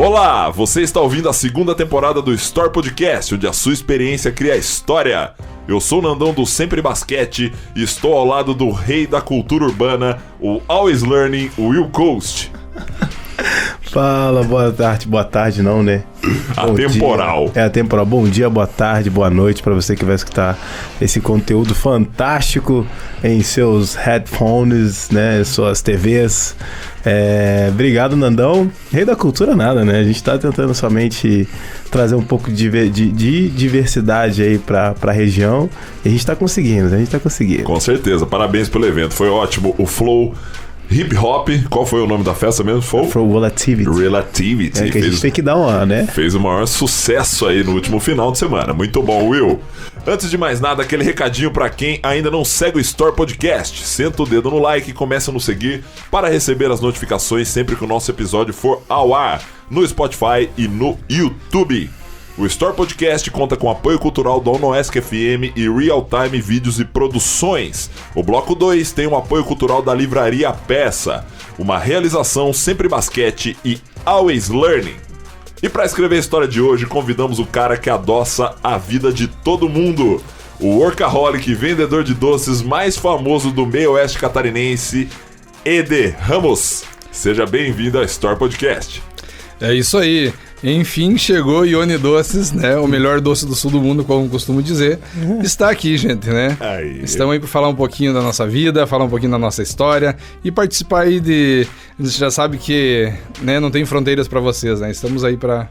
Olá, você está ouvindo a segunda temporada do Store Podcast, onde a sua experiência cria história. Eu sou o Nandão do Sempre Basquete e estou ao lado do rei da cultura urbana, o Always Learning, o Will Coast. Fala, boa tarde não, né? Atemporal. É atemporal. Bom dia, boa tarde, boa noite para você que vai escutar esse conteúdo fantástico em seus headphones, né? Suas TVs. Obrigado, Nandão. Rei da cultura nada, né? A gente tá tentando somente trazer um pouco de diversidade aí pra região e a gente tá conseguindo. Com certeza, parabéns pelo evento, foi ótimo. O Flow Hip Hop, qual foi o nome da festa mesmo? Flow Relativity. É que a gente tem que dar uma, né? Fez o maior sucesso aí no último final de semana. Muito bom, Will. Antes de mais nada, aquele recadinho pra quem ainda não segue o Store Podcast. Senta o dedo no like e começa a nos seguir para receber as notificações sempre que o nosso episódio for ao ar, no Spotify e no YouTube. O Store Podcast conta com apoio cultural da Onoesc FM e Real Time Vídeos e Produções. O Bloco 2 tem o apoio cultural da Livraria Peça, uma realização Sempre Basquete e Always Learning. E para escrever a história de hoje, convidamos o cara que adoça a vida de todo mundo, o workaholic vendedor de doces mais famoso do meio oeste catarinense, Eder Ramos. Seja bem-vindo ao Store Podcast. É isso aí. Enfim, chegou Ione Doces, né? O melhor doce do sul do mundo, como costumo dizer. Está aqui, gente, né? Aí. Estamos aí para falar um pouquinho da nossa vida, falar um pouquinho da nossa história e participar aí de... Você já sabe que, né, não tem fronteiras para vocês, né? Estamos aí para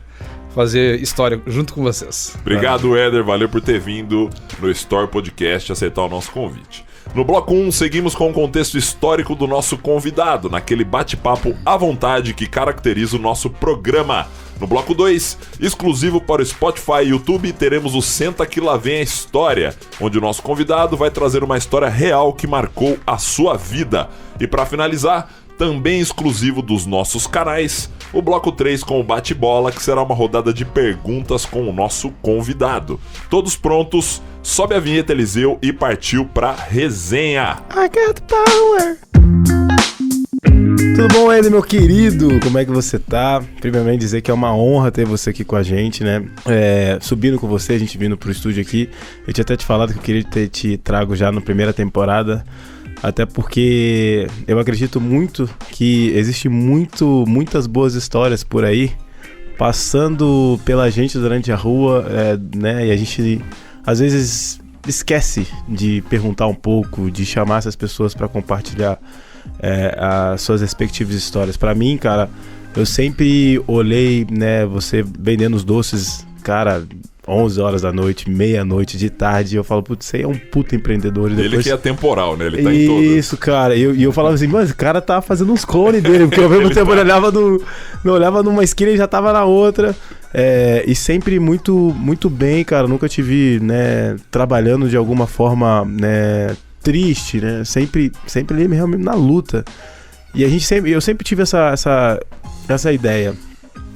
fazer história junto com vocês. Obrigado, Éder. Valeu por ter vindo no Store Podcast aceitar o nosso convite. No bloco 1, seguimos com o contexto histórico do nosso convidado, naquele bate-papo à vontade que caracteriza o nosso programa. No bloco 2, exclusivo para o Spotify e YouTube, teremos o Senta Que Lá Vem a História, onde o nosso convidado vai trazer uma história real que marcou a sua vida. E para finalizar, também exclusivo dos nossos canais, o bloco 3 com o bate-bola, que será uma rodada de perguntas com o nosso convidado. Todos prontos? Sobe a vinheta, Eliseu, e partiu pra resenha. I got power. Tudo bom, Eder, meu querido? Como é que você tá? Primeiramente dizer que é uma honra ter você aqui com a gente, né? Subindo com você, a gente vindo pro estúdio aqui. Eu tinha até te falado que eu queria ter te trago já na primeira temporada. Até porque eu acredito muito que existe muitas boas histórias por aí passando pela gente durante a rua, né? E a gente às vezes esquece de perguntar um pouco, de chamar essas pessoas para compartilhar as suas respectivas histórias. Para mim, cara, eu sempre olhei, né, você vendendo os doces, cara, 11 horas da noite, meia-noite, de tarde, eu falo, putz, você é um puta empreendedor. Depois... Ele que é temporal, né? Ele tá em todas. Isso, cara. E eu falava assim, mas o cara tá fazendo uns clones dele, porque ao mesmo tempo eu olhava numa esquina e já tava na outra. E sempre muito bem, cara. Nunca te vi, né, trabalhando de alguma forma, né, triste, né? Sempre ali realmente na luta. E eu sempre tive essa ideia.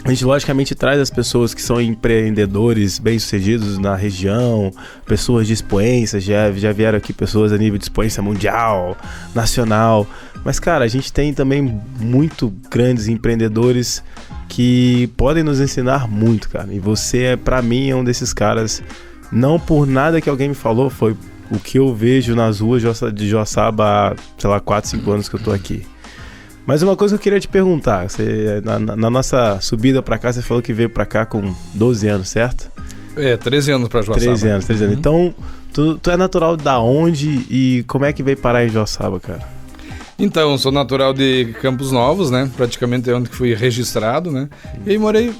A gente logicamente traz as pessoas que são empreendedores bem-sucedidos na região, pessoas de expoência, já vieram aqui pessoas a nível de expoência mundial, nacional. Mas, cara, a gente tem também muito grandes empreendedores que podem nos ensinar muito, cara. E você, pra mim, é um desses caras. Não por nada que alguém me falou, foi o que eu vejo nas ruas de Joaçaba há, sei lá, 4, 5 anos que eu tô aqui. Mas uma coisa que eu queria te perguntar, você, na nossa subida pra cá, você falou que veio pra cá com 12 anos, certo? 13 anos pra Joaçaba. 13 anos. Então, tu é natural da onde e como é que veio parar em Joaçaba, cara? Então, sou natural de Campos Novos, né? Praticamente é onde fui registrado, né? E aí morei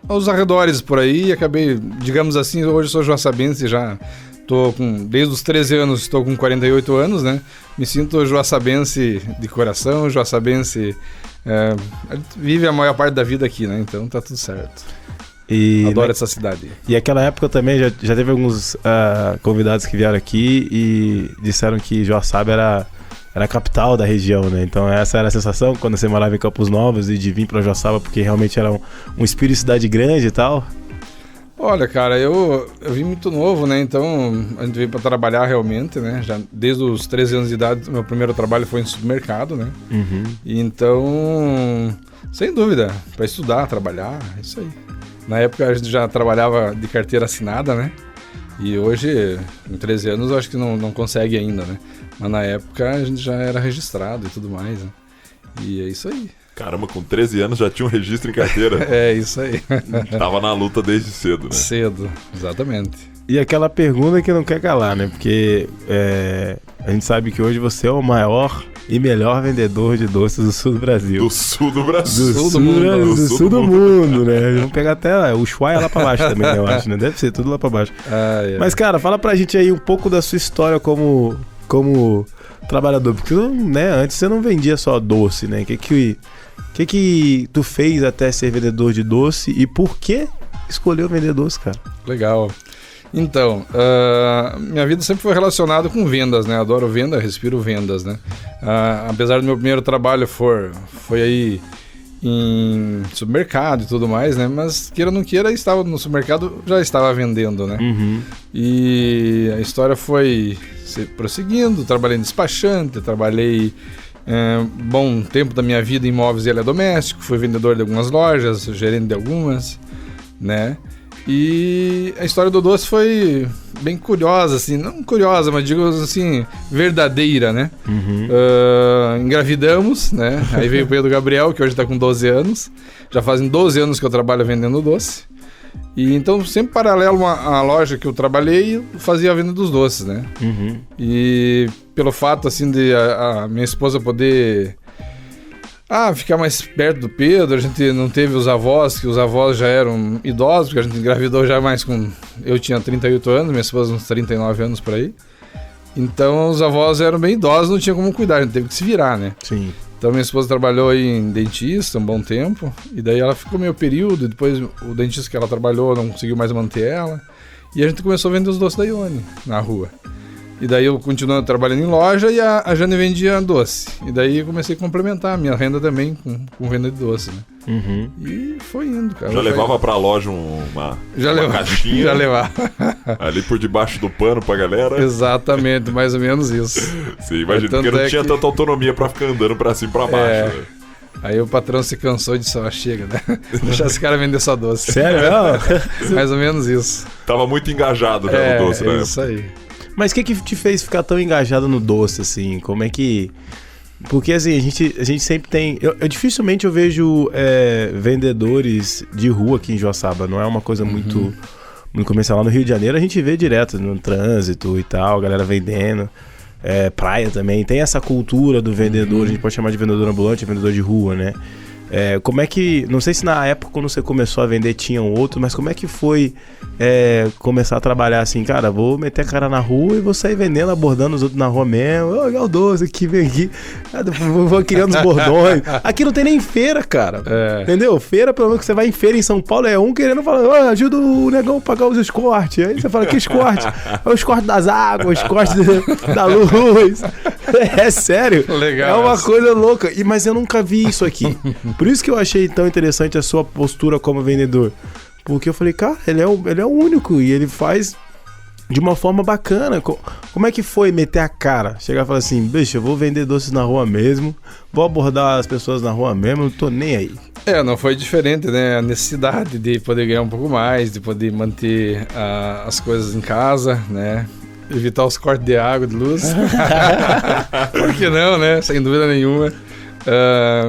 aos arredores por aí e acabei, digamos assim, hoje sou joaçabense já. Desde os 13 anos, estou com 48 anos, né? Me sinto joaçabense de coração, joaçabense... vive a maior parte da vida aqui, né? Então tá tudo certo. Adoro essa cidade. E aquela época também, já teve alguns convidados que vieram aqui e disseram que Joaçaba era a capital da região, né? Então essa era a sensação quando você morava em Campos Novos e de vir pra Joaçaba, porque realmente era um espírito de cidade grande e tal. Olha, cara, eu vim muito novo, né? Então a gente veio para trabalhar realmente, né? Já desde os 13 anos de idade, meu primeiro trabalho foi em supermercado, né? E então, sem dúvida, para estudar, trabalhar, é isso aí. Na época a gente já trabalhava de carteira assinada, né? E hoje, em 13 anos, eu acho que não consegue ainda, né? Mas na época a gente já era registrado e tudo mais, né? E é isso aí. Caramba, com 13 anos já tinha um registro em carteira. É isso aí. Tava na luta desde cedo, né? Cedo, exatamente. E aquela pergunta que não quer calar, né? Porque a gente sabe que hoje você é o maior e melhor vendedor de doces do sul do Brasil. Do sul do Brasil. Do sul do mundo, né? Vamos pegar até o Ushuaia lá pra baixo também, né, eu acho, né? Deve ser tudo lá pra baixo. Mas, cara, fala pra gente aí um pouco da sua história como trabalhador. Porque, né, antes você não vendia só doce, né? O que tu fez até ser vendedor de doce e por que escolheu vender doce, cara? Legal. Então, minha vida sempre foi relacionada com vendas, né? Adoro venda, respiro vendas, né? Apesar do meu primeiro trabalho foi aí em supermercado e tudo mais, né? Mas queira ou não queira, estava no supermercado, já estava vendendo, né? E a história foi prosseguindo, trabalhei em despachante, trabalhei bom tempo da minha vida em imóveis e eletrodoméstico, fui vendedor de algumas lojas, gerente de algumas, né? E a história do doce foi bem curiosa, assim, não curiosa, mas digo assim, verdadeira, né? Engravidamos, né? Aí veio o Pedro Gabriel, que hoje tá com 12 anos, já fazem 12 anos que eu trabalho vendendo doce. E então, sempre paralelo à loja que eu trabalhei, eu fazia a venda dos doces, né? E pelo fato, assim, de a minha esposa poder ficar mais perto do Pedro, a gente não teve os avós, que os avós já eram idosos, porque a gente engravidou já mais com... Eu tinha 38 anos, minha esposa uns 39 anos por aí. Então, os avós eram bem idosos, não tinha como cuidar, a gente teve que se virar, né? Sim. Então minha esposa trabalhou aí em dentista um bom tempo, e daí ela ficou meio período, e depois o dentista que ela trabalhou não conseguiu mais manter ela, e a gente começou a vender os doces da Ione na rua. E daí eu continuando trabalhando em loja e a Jane vendia doce. E daí eu comecei a complementar a minha renda também com venda de doce, né? E foi indo, cara. Já levava pra loja uma caixinha? Já levava. Ali por debaixo do pano pra galera? Exatamente, mais ou menos isso. Sim, imagina, porque não tinha tanta autonomia pra ficar andando pra cima e pra baixo. Né? Aí o patrão se cansou e disse, chega, né? Deixar esse cara vender só doce. Sério? Mais ou menos isso. Tava muito engajado, né, no doce, né? É isso aí. Mas o que te fez ficar tão engajado no doce, assim? Como é que... Porque, assim, a gente sempre tem... Eu dificilmente eu vejo vendedores de rua aqui em Joaçaba. Não é uma coisa muito comercial. Lá no Rio de Janeiro a gente vê direto no trânsito e tal, a galera vendendo. Praia também. Tem essa cultura do vendedor, a gente pode chamar de vendedor ambulante, vendedor de rua, né? Como é que... Não sei se na época quando você começou a vender tinham outros, mas como é que foi começar a trabalhar assim, cara, vou meter a cara na rua e vou sair vendendo, abordando os outros na rua mesmo. Olha o doce aqui, vem aqui. Vou criando os bordões. Aqui não tem nem feira, cara. Entendeu? Feira, pelo menos que você vai em feira em São Paulo, querendo falar, ajuda o negão a pagar os escortes. Aí você fala, que escorte? É o escorte das águas, o escorte da luz. É sério. Legal. É uma coisa louca. Mas eu nunca vi isso aqui. Por isso que eu achei tão interessante a sua postura como vendedor. Porque eu falei, cara, ele é o único e ele faz de uma forma bacana. Como é que foi meter a cara? Chegar e falar assim, bicho, eu vou vender doces na rua mesmo, vou abordar as pessoas na rua mesmo, não tô nem aí. Não foi diferente, né? A necessidade de poder ganhar um pouco mais, de poder manter as coisas em casa, né? Evitar os cortes de água, de luz. Por que não, né? Sem dúvida nenhuma.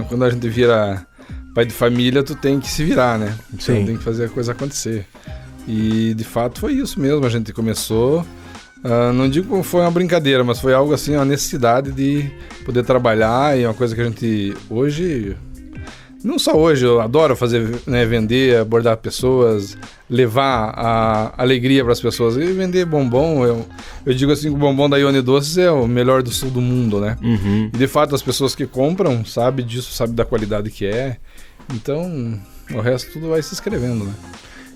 Quando a gente vira pai de família, tu tem que se virar, né? Então tem que fazer a coisa acontecer. E de fato foi isso mesmo, a gente começou, não digo que foi uma brincadeira, mas foi algo assim, uma necessidade de poder trabalhar, e uma coisa que a gente hoje, não só hoje, eu adoro fazer, né, vender, abordar pessoas, levar a alegria para as pessoas, e vender bombom, eu digo assim que o bombom da Ione Doces é o melhor do sul do mundo, né? E de fato as pessoas que compram sabem disso, sabem da qualidade que é, então o resto tudo vai se escrevendo, né?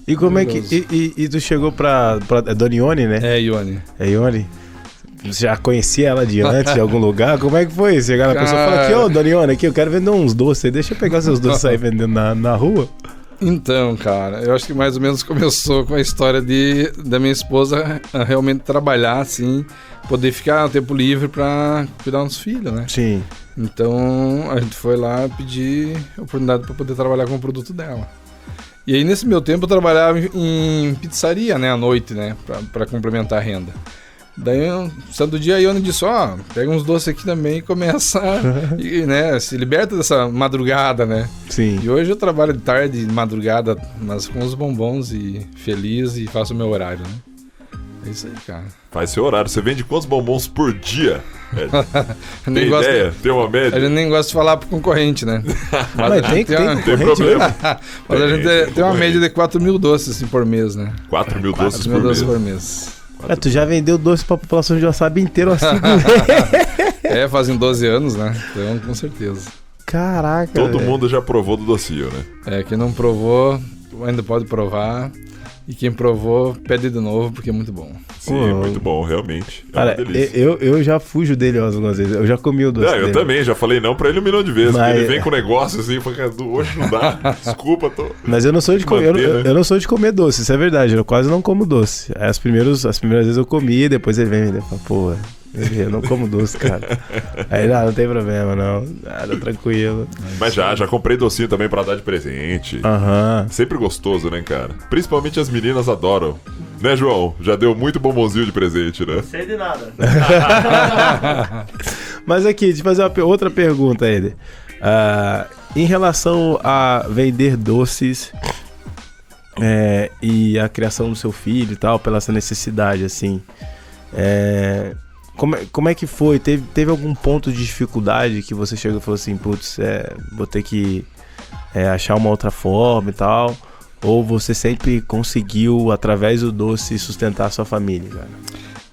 E como é que... E tu chegou pra Dona Ione, né? É, Ione. É Ione? Você já conhecia ela de antes, de algum lugar? Como é que foi? Chegar na pessoa e falar aqui, Dona Ione, aqui, eu quero vender uns doces. Deixa eu pegar seus doces aí vendendo na rua. Então, cara, eu acho que mais ou menos começou com a história da minha esposa realmente trabalhar, assim, poder ficar no tempo livre pra cuidar dos filhos, né? Sim. Então, a gente foi lá pedir oportunidade para poder trabalhar com o produto dela. E aí, nesse meu tempo, eu trabalhava em pizzaria, né, à noite, né, pra complementar a renda. Daí, santo dia, a Ione disse, pega uns doces aqui também e começa, né, se liberta dessa madrugada, né. Sim. E hoje eu trabalho de tarde, de madrugada, mas com os bombons e feliz e faço o meu horário, né. É isso aí, cara. Faz seu horário. Você vende quantos bombons por dia? Tem gosto, ideia? Tem uma média? A gente nem gosta de falar pro concorrente, né. Mas tem problema. Mas a gente tem uma média de 4 mil doces assim, por mês, né. 4 mil doces 4 mil por doces mês. por mês. Tu já vendeu doce pra população de Wasabi inteiro assim. Fazem 12 anos, né? Então, com certeza. Caraca. Todo mundo já provou do docinho, né? Quem não provou, ainda pode provar. E quem provou, pede de novo, porque é muito bom. Sim, muito bom, realmente. É Cara, uma delícia. eu já fujo dele algumas vezes. Eu já comi o doce dele. Eu também, já falei não pra ele 1 milhão de vezes. Mas... Porque ele vem com negócio assim, hoje não dá. Desculpa, tô... Mas eu não sou de comer, Manter, eu não sou de comer doce, isso é verdade. Eu quase não como doce. Aí as primeiras vezes eu comi, depois ele vem e fala, pô, eu não como doce, cara. Aí não tem problema, não. Nada, tranquilo. Mas já comprei docinho também pra dar de presente. Aham. Sempre gostoso, né, cara? Principalmente as meninas adoram. Né, João? Já deu muito bombonzinho de presente, né? Não sei de nada. Mas aqui, deixa eu fazer outra pergunta, Eder. Em relação a vender doces e a criação do seu filho e tal, pela essa necessidade, assim... Como é que foi? Teve algum ponto de dificuldade que você chegou e falou assim, putz, vou ter que achar uma outra forma e tal? Ou você sempre conseguiu, através do doce, sustentar a sua família,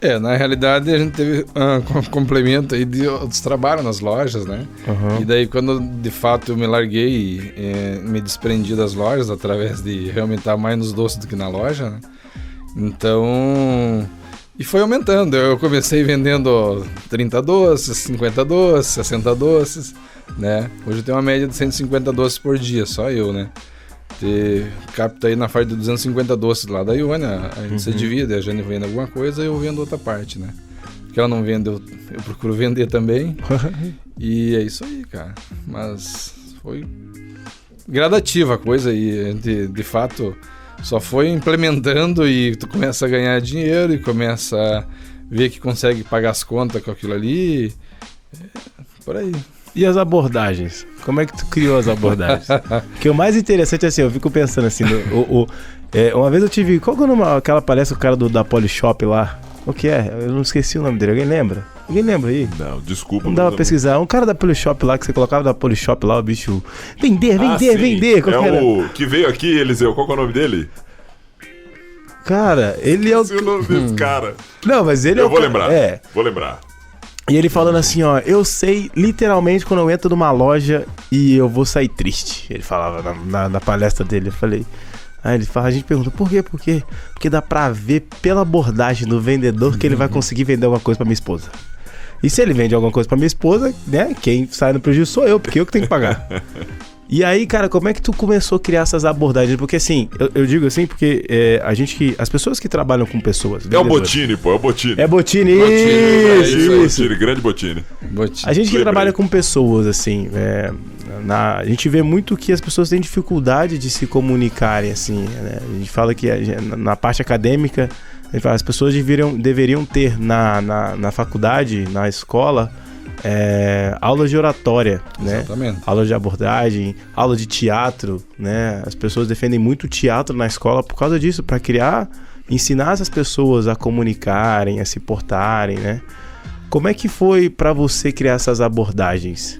cara? Na realidade a gente teve um complemento aí dos trabalhos nas lojas, né? Uhum. E daí quando de fato eu me larguei e me desprendi das lojas, através de realmente estar mais nos doces do que na loja, né? Então... E foi aumentando, eu comecei vendendo 30 doces, 50 doces, 60 doces, né? Hoje eu tenho uma média de 150 doces por dia, só eu, né? Capta aí na faixa de 250 doces lá da Ione, a gente se divide, a gente vende alguma coisa e eu vendo outra parte, né? Porque ela não vende, eu procuro vender também. E é isso aí, cara. Mas foi gradativa a coisa e a gente, de fato... Só foi implementando e tu começa a ganhar dinheiro e começa a ver que consegue pagar as contas com aquilo ali. Por aí. E as abordagens? Como é que tu criou as abordagens? Porque o mais interessante é assim, eu fico pensando assim, uma vez eu tive... Qual que é o nome, aquela palestra, o cara da Polishop lá? O que é? Eu não esqueci o nome dele, alguém lembra? Alguém lembra aí? Não, desculpa. Não dava pra pesquisar. Um cara da Polishop lá, que você colocava da Polishop lá, o bicho... Vender. Qual o que veio aqui, Eliseu. Qual que é o nome dele? Cara, ele é o... Esse é o nome desse cara. Não, mas ele Eu vou lembrar. Vou lembrar. E ele falando assim, ó, eu sei literalmente quando eu entro numa loja e eu vou sair triste. Ele falava na palestra dele, eu falei... Aí a gente pergunta, por quê? Porque dá pra ver pela abordagem do vendedor que ele vai conseguir vender alguma coisa pra minha esposa. E se ele vende alguma coisa pra minha esposa, né, quem sai no prejuízo sou eu, porque eu que tenho que pagar. E aí, cara, como é que tu começou a criar essas abordagens? Porque assim, eu digo assim, porque as pessoas que trabalham com pessoas... É o Botini, pô, é o Botini. É Botini, isso. Botini, grande Botini. A gente que trabalha com pessoas, assim, a gente vê muito que as pessoas têm dificuldade de se comunicarem, assim, né? A gente fala que na parte acadêmica, a gente fala, as pessoas deveriam ter na faculdade, na escola, aulas de oratória, né? Exatamente. Aulas de abordagem, aula de teatro, né? As pessoas defendem muito o teatro na escola por causa disso, para ensinar essas pessoas a comunicarem, a se portarem, né? Como é que foi para você criar essas abordagens?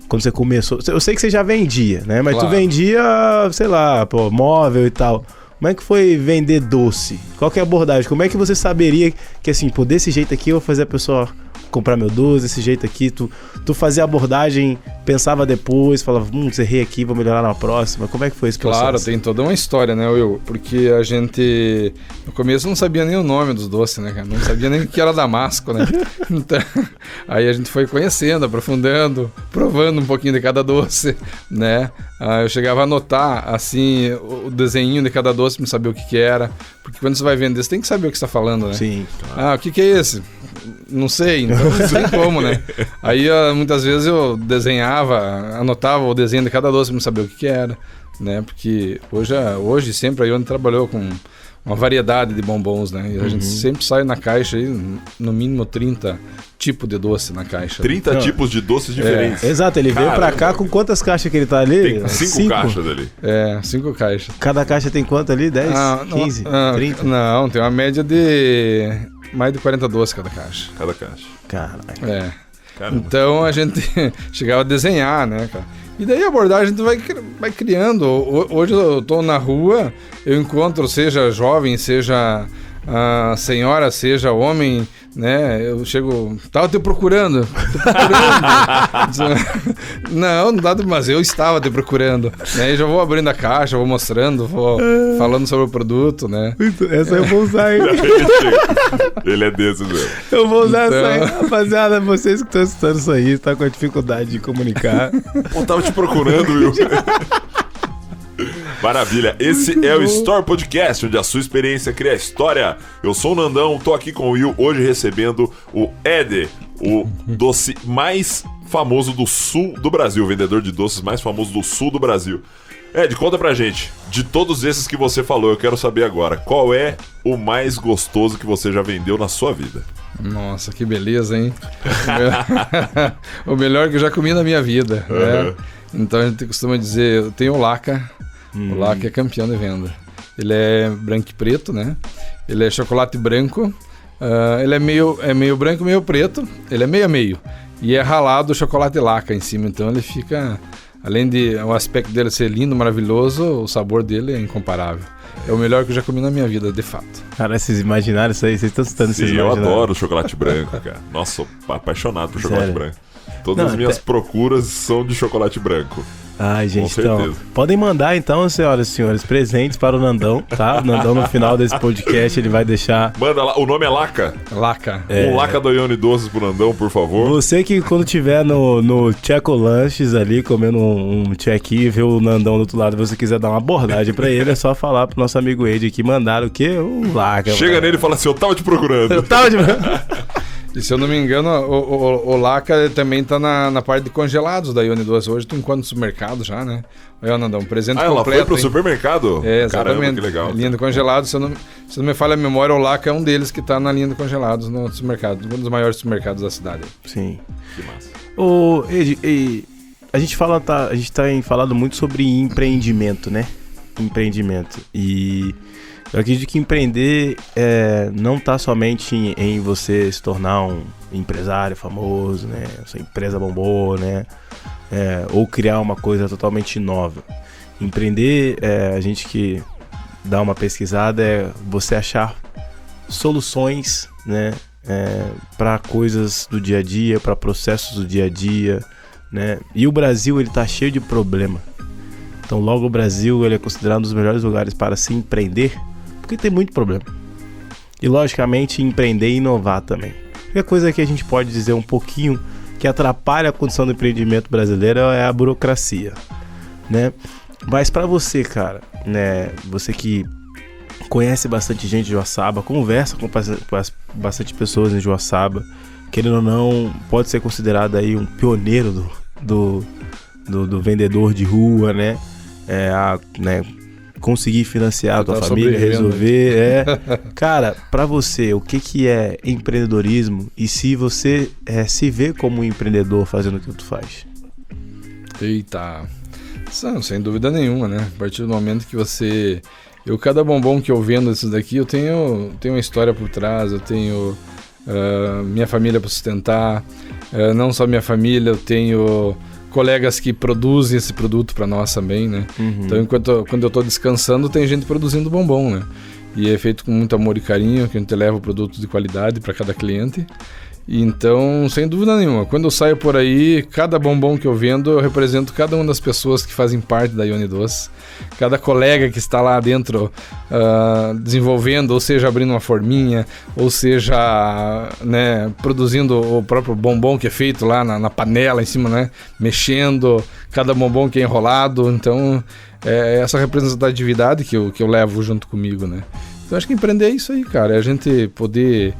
Quando você começou... Eu sei que você já vendia, né? Mas claro, tu vendia, sei lá, pô, móvel e tal. Como é que foi vender doce? Qual que é a abordagem? Como é que você saberia que, assim, pô, desse jeito aqui eu vou fazer a pessoa comprar meu doce, desse jeito aqui. Tu fazia abordagem, pensava depois, falava, errei aqui, vou melhorar na próxima. Como é que foi esse processo? Claro, tem toda uma história, né, Will? Porque a gente, no começo, não sabia nem o nome dos doces, né, cara? Não sabia nem o que era damasco, né? Então, aí a gente foi conhecendo, aprofundando, provando um pouquinho de cada doce, né? Eu chegava a anotar, assim, o desenho de cada doce pra saber o que era. Porque quando você vai vender, você tem que saber o que você tá falando, né? Sim. O que é esse? Não sei, então não tem como, né? Aí muitas vezes eu desenhava, anotava o desenho de cada doce pra saber o que era, né? Porque hoje sempre a Ione trabalhou com uma variedade de bombons, né? E a gente sempre sai na caixa aí, no mínimo 30 tipos de doce na caixa. 30 tipos de doces diferentes. Exato, ele veio pra cá com quantas caixas que ele tá ali? Tem 5 caixas ali. 5 caixas. Cada caixa tem quanto ali? 10, 15, 30? Não, tem uma média de mais de 40 doces cada caixa. Cada caixa. Caraca. Caramba. Então a gente chegava a desenhar, né, cara? E daí a abordagem a gente vai criando. Hoje eu tô na rua, eu encontro, seja jovem, seja senhora, seja homem, né? Eu chego, tava te procurando. Não dá, mas eu estava te procurando. Né? E já vou abrindo a caixa, vou mostrando, vou falando sobre o produto, né? Essa eu vou usar, hein? Ele é desses, velho. Eu vou usar essa aí, rapaziada. Vocês que estão escutando isso aí, tá com dificuldade de comunicar. Pô, tava te procurando, Will. Maravilha, esse é o Store Podcast, onde a sua experiência cria história. Eu sou o Nandão, tô aqui com o Will, hoje recebendo o Ed, o doce mais famoso do sul do Brasil, o vendedor de doces mais famoso do sul do Brasil. Ed, conta pra gente, de todos esses que você falou, eu quero saber agora, qual é o mais gostoso que você já vendeu na sua vida? Nossa, que beleza, hein? O melhor que eu já comi na minha vida, né? Então a gente costuma dizer, eu tenho o Laca. O Laca é campeão de venda. Ele é branco e preto, né? Ele é chocolate branco. Ele é meio branco, meio preto. Ele é meio a meio. E é ralado o chocolate Laca em cima. Então ele fica... Além de o aspecto dele ser lindo, maravilhoso, o sabor dele é incomparável. É o melhor que eu já comi na minha vida, de fato. Cara, vocês imaginaram isso aí? Vocês estão citando esses eu adoro chocolate branco, cara. Nossa, sou apaixonado por chocolate branco. Todas as minhas procuras são de chocolate branco. Ai, gente, então, podem mandar então, senhoras e senhores, presentes para o Nandão, tá? O Nandão no final desse podcast, ele vai deixar... Manda lá, o nome é Laca? Laca. Um Laca do Ione Doces pro Nandão, por favor. Você que quando tiver no Checo Lanches ali, comendo um check-in e ver o Nandão do outro lado, você quiser dar uma abordagem pra ele, é só falar pro nosso amigo Ed aqui, mandar o quê? O Laca. Chega nele e fala assim, eu tava te procurando. E se eu não me engano, o Laca também tá na parte de congelados da Ione Doces. Hoje tu encontra no supermercado já, né? Olha, Nandão, um presente completo. Ela foi pro supermercado? Exatamente. Caramba, que legal. Linha de congelados, se não me falha a memória, o Laca é um deles que tá na linha de congelados no supermercado. Um dos maiores supermercados da cidade. Sim. Que massa. Ô, Ed, a gente tem falado muito sobre empreendimento, né? Empreendimento. E... eu acredito que empreender não está somente em você se tornar um empresário famoso, né? Sua empresa bombou, né? Ou criar uma coisa totalmente nova. Empreender, a gente que dá uma pesquisada, é você achar soluções, né? Para coisas do dia a dia, para processos do dia a dia, né? E o Brasil, ele tá cheio de problema. Então logo o Brasil, ele é considerado um dos melhores lugares para se empreender, porque tem muito problema. E logicamente empreender e inovar também. A única coisa que a gente pode dizer um pouquinho que atrapalha a condição do empreendimento brasileiro é a burocracia, né? Mas para você, cara, né, você que conhece bastante gente de Joaçaba, conversa com bastante pessoas em Joaçaba, querendo ou não, pode ser considerado aí um pioneiro do vendedor de rua, né? Conseguir financiar a tua família, resolver. Cara, pra você, o que é empreendedorismo e se você se vê como um empreendedor fazendo o que tu faz? Eita, sem dúvida nenhuma, né? A partir do momento que você... cada bombom que eu vendo esses daqui, eu tenho uma história por trás, eu tenho minha família para sustentar, não só minha família, eu tenho... colegas que produzem esse produto para nós também, né? Então, quando eu tô descansando, tem gente produzindo bombom, né? E é feito com muito amor e carinho, que a gente leva o produto de qualidade para cada cliente. Então, sem dúvida nenhuma, quando eu saio por aí, cada bombom que eu vendo, eu represento cada uma das pessoas que fazem parte da Ione Doce. Cada colega que está lá dentro desenvolvendo, ou seja, abrindo uma forminha, ou seja, né, produzindo o próprio bombom que é feito lá na panela em cima, né, mexendo, cada bombom que é enrolado. Então, é essa representatividade que eu levo junto comigo, né. Então, acho que empreender é isso aí, cara, é a gente poder...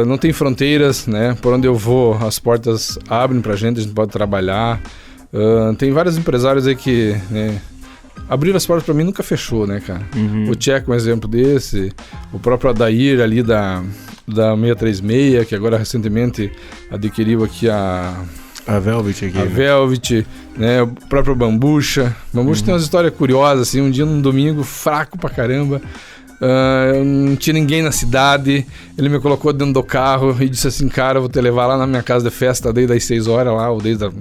não tem fronteiras, né? Por onde eu vou, as portas abrem pra gente, a gente pode trabalhar. Tem vários empresários aí que, né, abriram as portas pra mim, nunca fechou, né, cara? O Tcheco é um exemplo desse, o próprio Adair ali da 636, que agora recentemente adquiriu aqui a Velvet aqui. A Velvet, né? O próprio Bambucha. Bambucha tem umas histórias curiosas, assim, um dia num domingo, fraco pra caramba. Não tinha ninguém na cidade. Ele me colocou dentro do carro e disse assim: cara, eu vou te levar lá na minha casa de festa desde as 6 horas lá, ou desde as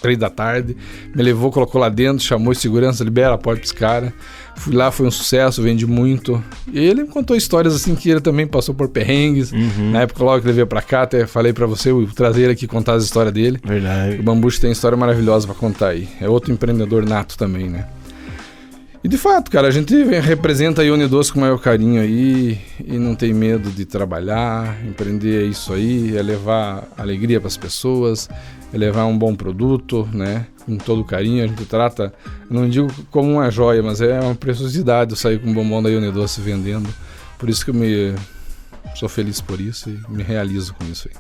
3 da tarde. Me levou, colocou lá dentro, chamou de segurança, libera a porta pros caras. Fui lá, foi um sucesso, vendi muito. E ele me contou histórias assim que ele também passou por perrengues. Na época logo que ele veio pra cá, até falei pra você, eu trazer ele aqui contar as histórias dele. Verdade. O Bambucha tem história maravilhosa pra contar aí. É outro empreendedor nato também, né? E de fato, cara, a gente representa a Ione Doce com o maior carinho aí e não tem medo de trabalhar. Empreender é isso aí, é levar alegria para as pessoas, é levar um bom produto, né? Com todo carinho, a gente trata, não digo como uma joia, mas é uma preciosidade eu sair com um bombom da Ione Doce vendendo. Por isso que eu sou feliz por isso e me realizo com isso aí.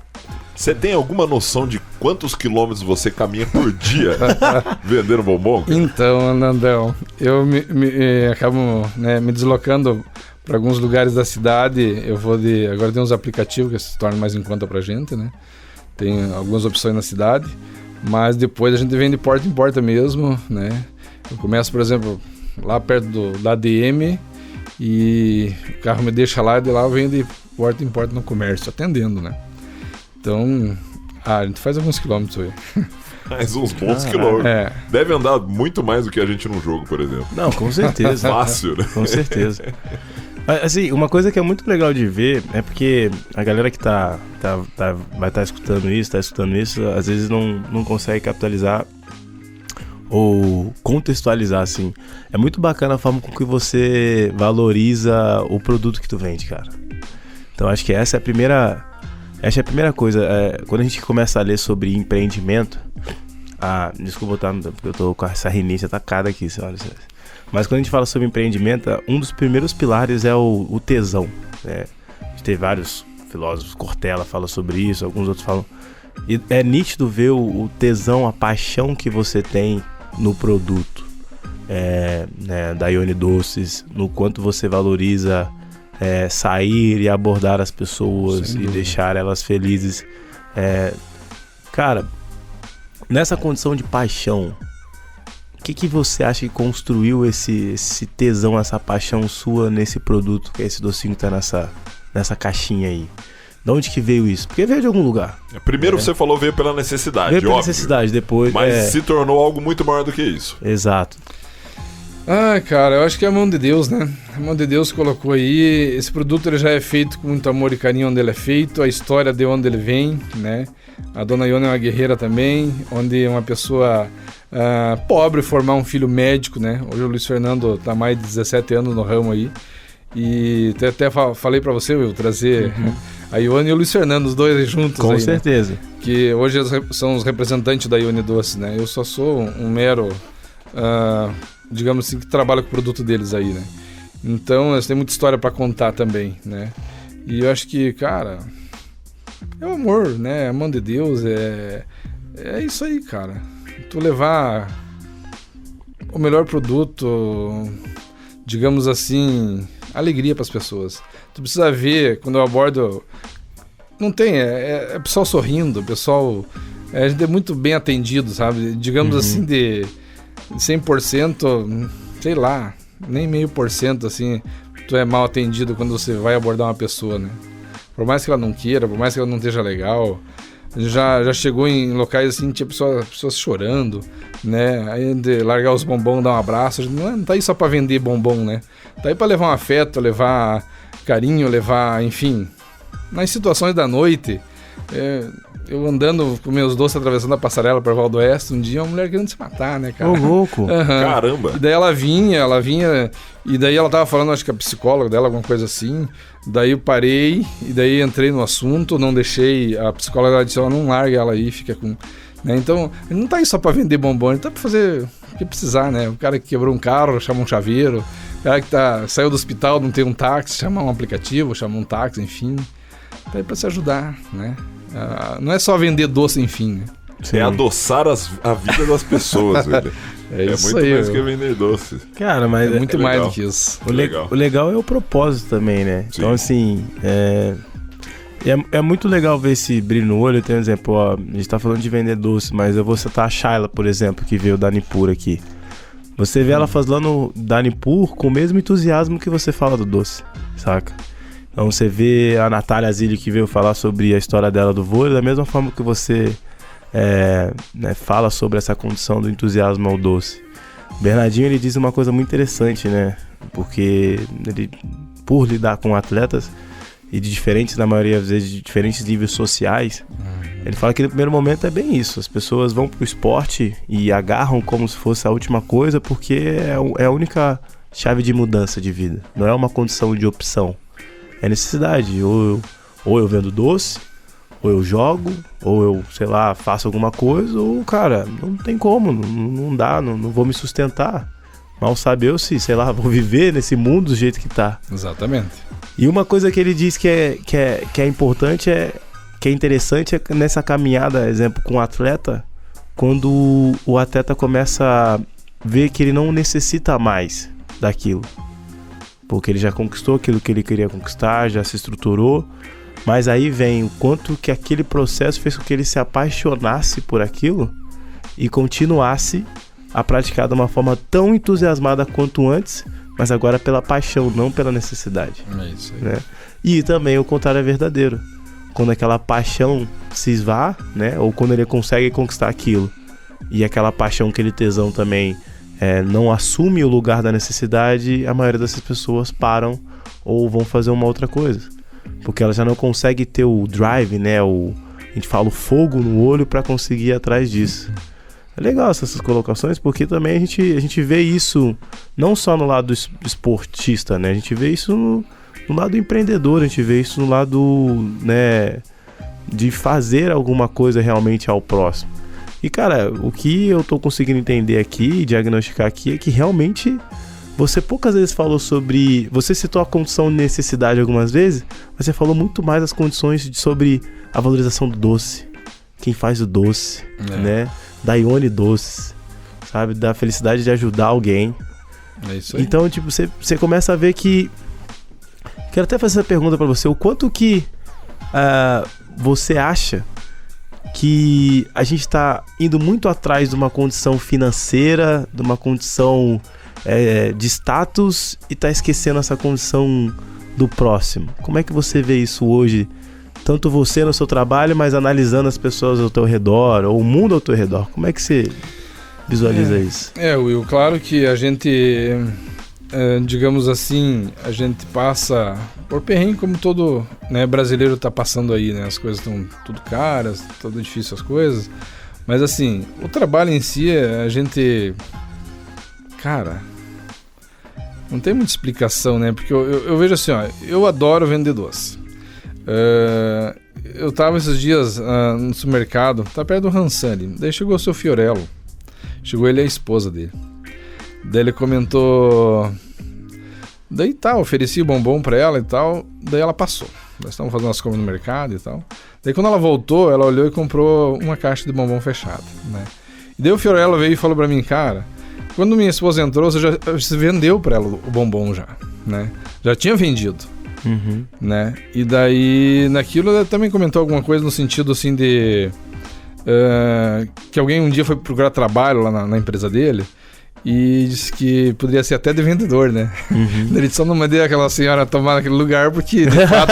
Você tem alguma noção de quantos quilômetros você caminha por dia vendendo bombom? Então, Nandão, eu acabo, né, me deslocando para alguns lugares da cidade. Agora tem uns aplicativos que se tornam mais em conta pra gente, né? Tem algumas opções na cidade, mas depois a gente vende porta em porta mesmo, né? Eu começo, por exemplo, lá perto da ADM e o carro me deixa lá e de lá eu vendo porta em porta no comércio, atendendo, né? Então, a gente faz alguns quilômetros aí. Mais uns bons quilômetros. É. Deve andar muito mais do que a gente num jogo, por exemplo. Não, com certeza. Fácil, né? Com certeza. Assim, uma coisa que é muito legal de ver é porque a galera que vai estar escutando isso, às vezes não consegue capitalizar ou contextualizar, assim. É muito bacana a forma com que você valoriza o produto que tu vende, cara. Então, acho que essa é a primeira coisa. Quando a gente começa a ler sobre empreendimento... desculpa, porque eu tô com essa rinite atacada aqui, senhoras e senhores. Mas quando a gente fala sobre empreendimento, um dos primeiros pilares é o tesão, né? A gente tem vários filósofos, Cortella fala sobre isso, alguns outros falam. E é nítido ver o tesão, a paixão que você tem no produto, né, da Ione Doces, no quanto você valoriza sair e abordar as pessoas e deixar elas felizes. Cara, nessa condição de paixão, o que você acha que construiu esse tesão, essa paixão sua nesse produto, que é esse docinho que tá nessa caixinha aí? De onde que veio isso? Porque veio de algum lugar. Primeiro você falou veio pela necessidade, veio pela óbvio. necessidade, depois... Mas se tornou algo muito maior do que isso. Exato. Cara, eu acho que é a mão de Deus, né? A mão de Deus colocou aí. Esse produto ele já é feito com muito amor e carinho onde ele é feito, a história de onde ele vem, né? A dona Ione é uma guerreira também, onde uma pessoa pobre formar um filho médico, né? Hoje o Luiz Fernando tá mais de 17 anos no ramo aí. E até falei pra você, Will, trazer a Ione e o Luiz Fernando, os dois juntos. Com aí, certeza. Né? Que hoje são os representantes da Ione Doce, né? Eu só sou um mero... digamos assim, que trabalha com o produto deles aí, né? Então, eles têm muita história pra contar também, né? E eu acho que, cara, é o amor, né? A mão de Deus, é isso aí, cara. Tu levar o melhor produto, digamos assim, alegria pras pessoas. Tu precisa ver, quando eu abordo, não tem, é pessoal sorrindo, pessoal, a gente é muito bem atendido, sabe? Digamos assim, de 100%, sei lá, nem meio por cento, assim, tu é mal atendido quando você vai abordar uma pessoa, né? Por mais que ela não queira, por mais que ela não esteja legal. Já chegou em locais assim, tinha pessoas chorando, né? Aí de largar os bombons, dar um abraço. Não tá aí só pra vender bombom, né? Tá aí pra levar um afeto, levar carinho, levar, enfim. Nas situações da noite, Eu andando com meus doces atravessando a passarela para Valdoeste, um dia uma mulher querendo se matar, né, cara? Ô, louco. Caramba. E daí ela vinha, e daí ela tava falando, acho que a psicóloga dela, alguma coisa assim. Daí eu parei, e daí entrei no assunto, não deixei, a psicóloga ela disse, não larga ela aí, fica com... Né? Então, ele não tá aí só pra vender bombom, ele tá pra fazer o que precisar, né? O cara que quebrou um carro, chama um chaveiro, o cara que saiu do hospital, não tem um táxi, chama um aplicativo, chama um táxi, enfim. Tá aí pra se ajudar, né? Não é só vender doce, enfim, né? É adoçar a vida das pessoas, velho. É isso muito aí, mais que vender doce. Cara, mas é muito mais legal. do que isso. O legal é o propósito também, né? Sim. Então, assim, é muito legal ver esse brilho no olho. Tem um exemplo, ó, a gente tá falando de vender doce, mas eu vou citar a Shayla, por exemplo, que veio da Nipur aqui. Você vê ela falando da Nipur com o mesmo entusiasmo que você fala do doce, saca? Então você vê a Natália Azili, que veio falar sobre a história dela do vôlei, da mesma forma que você fala sobre essa condição do entusiasmo ao doce. O Bernardinho, ele diz uma coisa muito interessante, né? Porque ele, por lidar com atletas e de diferentes, na maioria das vezes, de diferentes níveis sociais, ele fala que no primeiro momento é bem isso. As pessoas vão pro esporte e agarram como se fosse a última coisa, porque é a única chave de mudança de vida. Não é uma condição de opção. É necessidade. Ou eu vendo doce, ou eu jogo, ou eu, sei lá, faço alguma coisa, ou, cara, não tem como, não dá, não vou me sustentar. Mal sabe eu se, sei lá, vou viver nesse mundo do jeito que tá. Exatamente. E uma coisa que ele diz que é importante, que é interessante, é nessa caminhada, exemplo, com o atleta, quando o atleta começa a ver que ele não necessita mais daquilo. Porque ele já conquistou aquilo que ele queria conquistar, já se estruturou, mas aí vem o quanto que aquele processo fez com que ele se apaixonasse por aquilo e continuasse a praticar de uma forma tão entusiasmada quanto antes, mas agora pela paixão, não pela necessidade. É isso aí. Né? E também o contrário é verdadeiro. Quando aquela paixão se esvai, né? Ou quando ele consegue conquistar aquilo e aquela paixão, aquele tesão também não assume o lugar da necessidade, a maioria dessas pessoas param ou vão fazer uma outra coisa. Porque ela já não consegue ter o drive, né? A gente fala o fogo no olho para conseguir ir atrás disso. É legal essas colocações, porque também a gente vê isso não só no lado esportista, né? A gente vê isso no lado empreendedor, a gente vê isso no lado, né, de fazer alguma coisa realmente ao próximo. E, cara, o que eu tô conseguindo entender aqui, diagnosticar aqui, é que realmente você poucas vezes falou sobre... Você citou a condição de necessidade algumas vezes, mas você falou muito mais as condições sobre a valorização do doce. Quem faz o doce, né? Da Ione Doces, sabe? Da felicidade de ajudar alguém. É isso aí. Então, tipo, você começa a ver que... Quero até fazer essa pergunta pra você. O quanto que você acha que a gente tá indo muito atrás de uma condição financeira, de uma condição de status, e tá esquecendo essa condição do próximo? Como é que você vê isso hoje? Tanto você no seu trabalho, mas analisando as pessoas ao teu redor, ou o mundo ao teu redor. Como é que você visualiza isso? Will, claro que a gente, digamos assim, a gente passa por perrengue como todo, né, brasileiro tá passando aí, né? As coisas estão tudo caras, tudo difícil as coisas. Mas assim, o trabalho em si, a gente... Cara, não tem muita explicação, né? Porque eu vejo assim, ó, eu adoro vender doce. Eu tava esses dias no supermercado, tá perto do Hansani. Daí chegou o seu Fiorello. Chegou ele e a esposa dele. Daí ele comentou... Daí ofereci o bombom pra ela e tal. Daí ela passou. Nós estávamos fazendo as compras no mercado e tal. Daí quando ela voltou, ela olhou e comprou uma caixa de bombom fechada, né? E daí o Fiorello veio e falou pra mim, cara, quando minha esposa entrou, você vendeu pra ela o bombom já, né? Já tinha vendido. Uhum. Né? E daí naquilo ela também comentou alguma coisa no sentido assim de que alguém um dia foi procurar trabalho lá na empresa dele e disse que poderia ser até de vendedor, né? Uhum. Ele só não mandei aquela senhora tomar naquele lugar porque de fato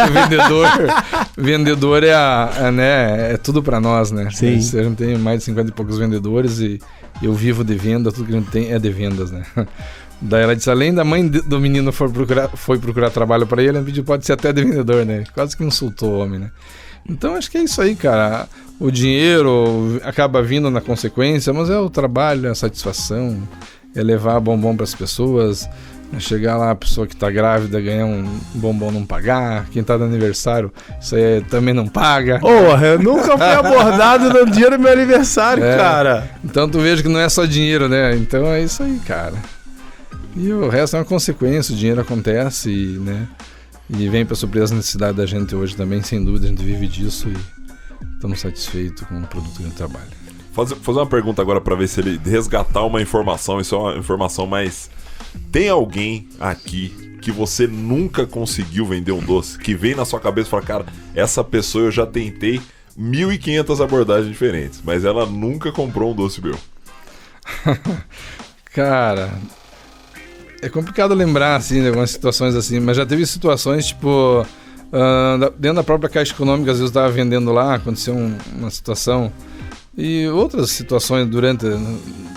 vendedor é tudo pra nós, né? Sim. A gente tem mais de 50 e poucos vendedores e eu vivo de venda, tudo que a gente tem é de vendas, né? Daí ela disse, além da mãe do menino foi procurar trabalho pra ele pediu, pode ser até de vendedor, né? Quase que insultou o homem, né? Então acho que é isso aí, cara. O dinheiro acaba vindo na consequência, mas é o trabalho, é a satisfação, é levar bombom para as pessoas, é chegar lá a pessoa que tá grávida ganhar um bombom não pagar, quem tá de aniversário, isso aí também não paga. Porra, eu nunca fui abordado no dia do meu aniversário, cara. Então tu veja que não é só dinheiro, né? Então é isso aí, cara. E o resto é uma consequência, o dinheiro acontece, né? E vem para suprir as necessidades da gente hoje também, sem dúvida, a gente vive disso e estamos satisfeitos com o produto que a gente trabalha. Fazer uma pergunta agora para ver se ele resgatar uma informação, isso é uma informação mais... Tem alguém aqui que você nunca conseguiu vender um doce, que vem na sua cabeça e fala, cara, essa pessoa eu já tentei 1.500 abordagens diferentes, mas ela nunca comprou um doce meu? Cara... É complicado lembrar, assim, de algumas situações assim, mas já teve situações, tipo, dentro da própria Caixa Econômica, às vezes eu estava vendendo lá, aconteceu uma situação, e outras situações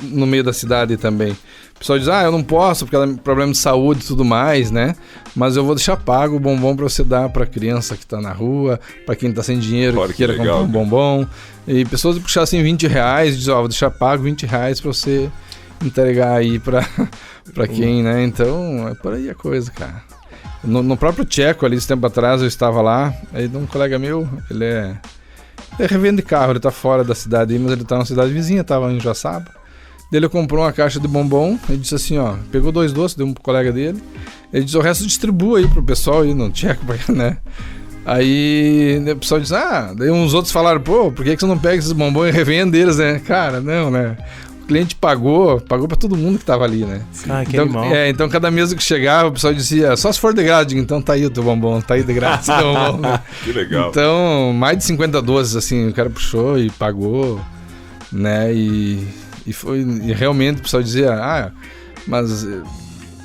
no meio da cidade também. O pessoal diz, eu não posso, porque é problema de saúde e tudo mais, né? Mas eu vou deixar pago o bombom para você dar para a criança que está na rua, para quem está sem dinheiro, que queira comprar um bombom. E pessoas puxassem R$20, dizem, vou deixar pago R$20 para você entregar aí pra quem, né? Então, é por aí a coisa, cara. No próprio Tcheco, ali, esse tempo atrás, eu estava lá, aí um colega meu, ele revende carro, ele tá fora da cidade aí, mas ele tá na cidade vizinha, tava em Joaçaba. Ele comprou uma caixa de bombom, ele disse assim, pegou 2 doces, deu um pro colega dele, ele disse, o resto distribua aí pro pessoal aí no Tcheco, né? Aí o pessoal disse, daí uns outros falaram, pô, por que você não pega esses bombons e revende eles, né? Cara, não, né? O cliente pagou pra todo mundo que tava ali, né? Então cada mesa que chegava, o pessoal dizia, só se for de graça, então tá aí o teu bombom, tá aí de graça o bombom, né? Que legal. Então, mais de 50 doces, assim, o cara puxou e pagou, né? E realmente o pessoal dizia, mas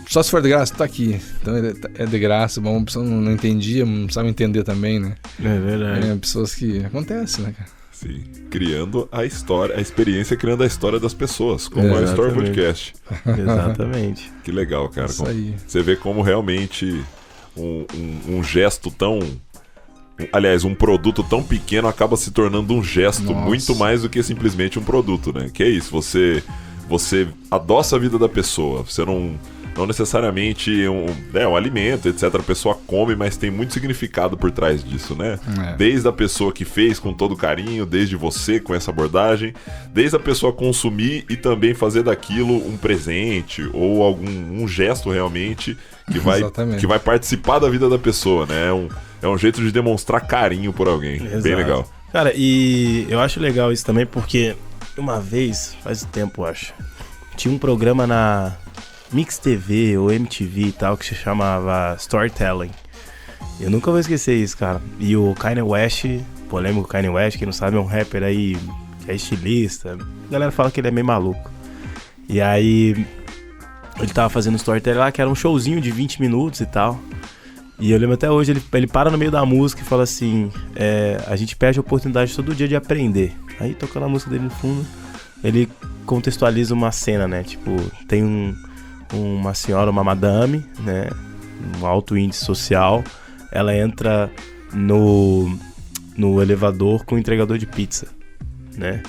só se for de graça, tá aqui. Então é de graça, bom, a pessoa não entendia, não sabe entender também, né? É verdade. Pessoas que acontece, né, cara? Sim, criando a história, a experiência, criando a história das pessoas, como é o Story Podcast. Exatamente. Que legal, cara. Isso aí. Você vê como realmente um gesto tão... Aliás, um produto tão pequeno acaba se tornando um gesto muito mais do que simplesmente um produto, né? Que é isso, você adoça a vida da pessoa, você não necessariamente um alimento, etc. A pessoa come, mas tem muito significado por trás disso, né? Desde a pessoa que fez com todo carinho, desde você com essa abordagem, desde a pessoa consumir e também fazer daquilo um presente ou um gesto realmente que vai participar da vida da pessoa, né? É um jeito de demonstrar carinho por alguém. Exato. Bem legal. Cara, e eu acho legal isso também porque uma vez, faz tempo eu acho, tinha um programa na Mix TV ou MTV e tal, que se chamava Storytelling. Eu nunca vou esquecer isso, cara. E o Kanye West, polêmico Kanye West, quem não sabe é um rapper aí que é estilista. A galera fala que ele é meio maluco. E aí ele tava fazendo Storytelling lá, que era um showzinho de 20 minutos e tal. E eu lembro até hoje, ele para no meio da música e fala assim, a gente perde a oportunidade todo dia de aprender. Aí tocando a música dele no fundo, ele contextualiza uma cena, né? Tipo, tem uma senhora, uma madame, né? Um alto índice social. Ela entra no elevador com o entregador de pizza, né?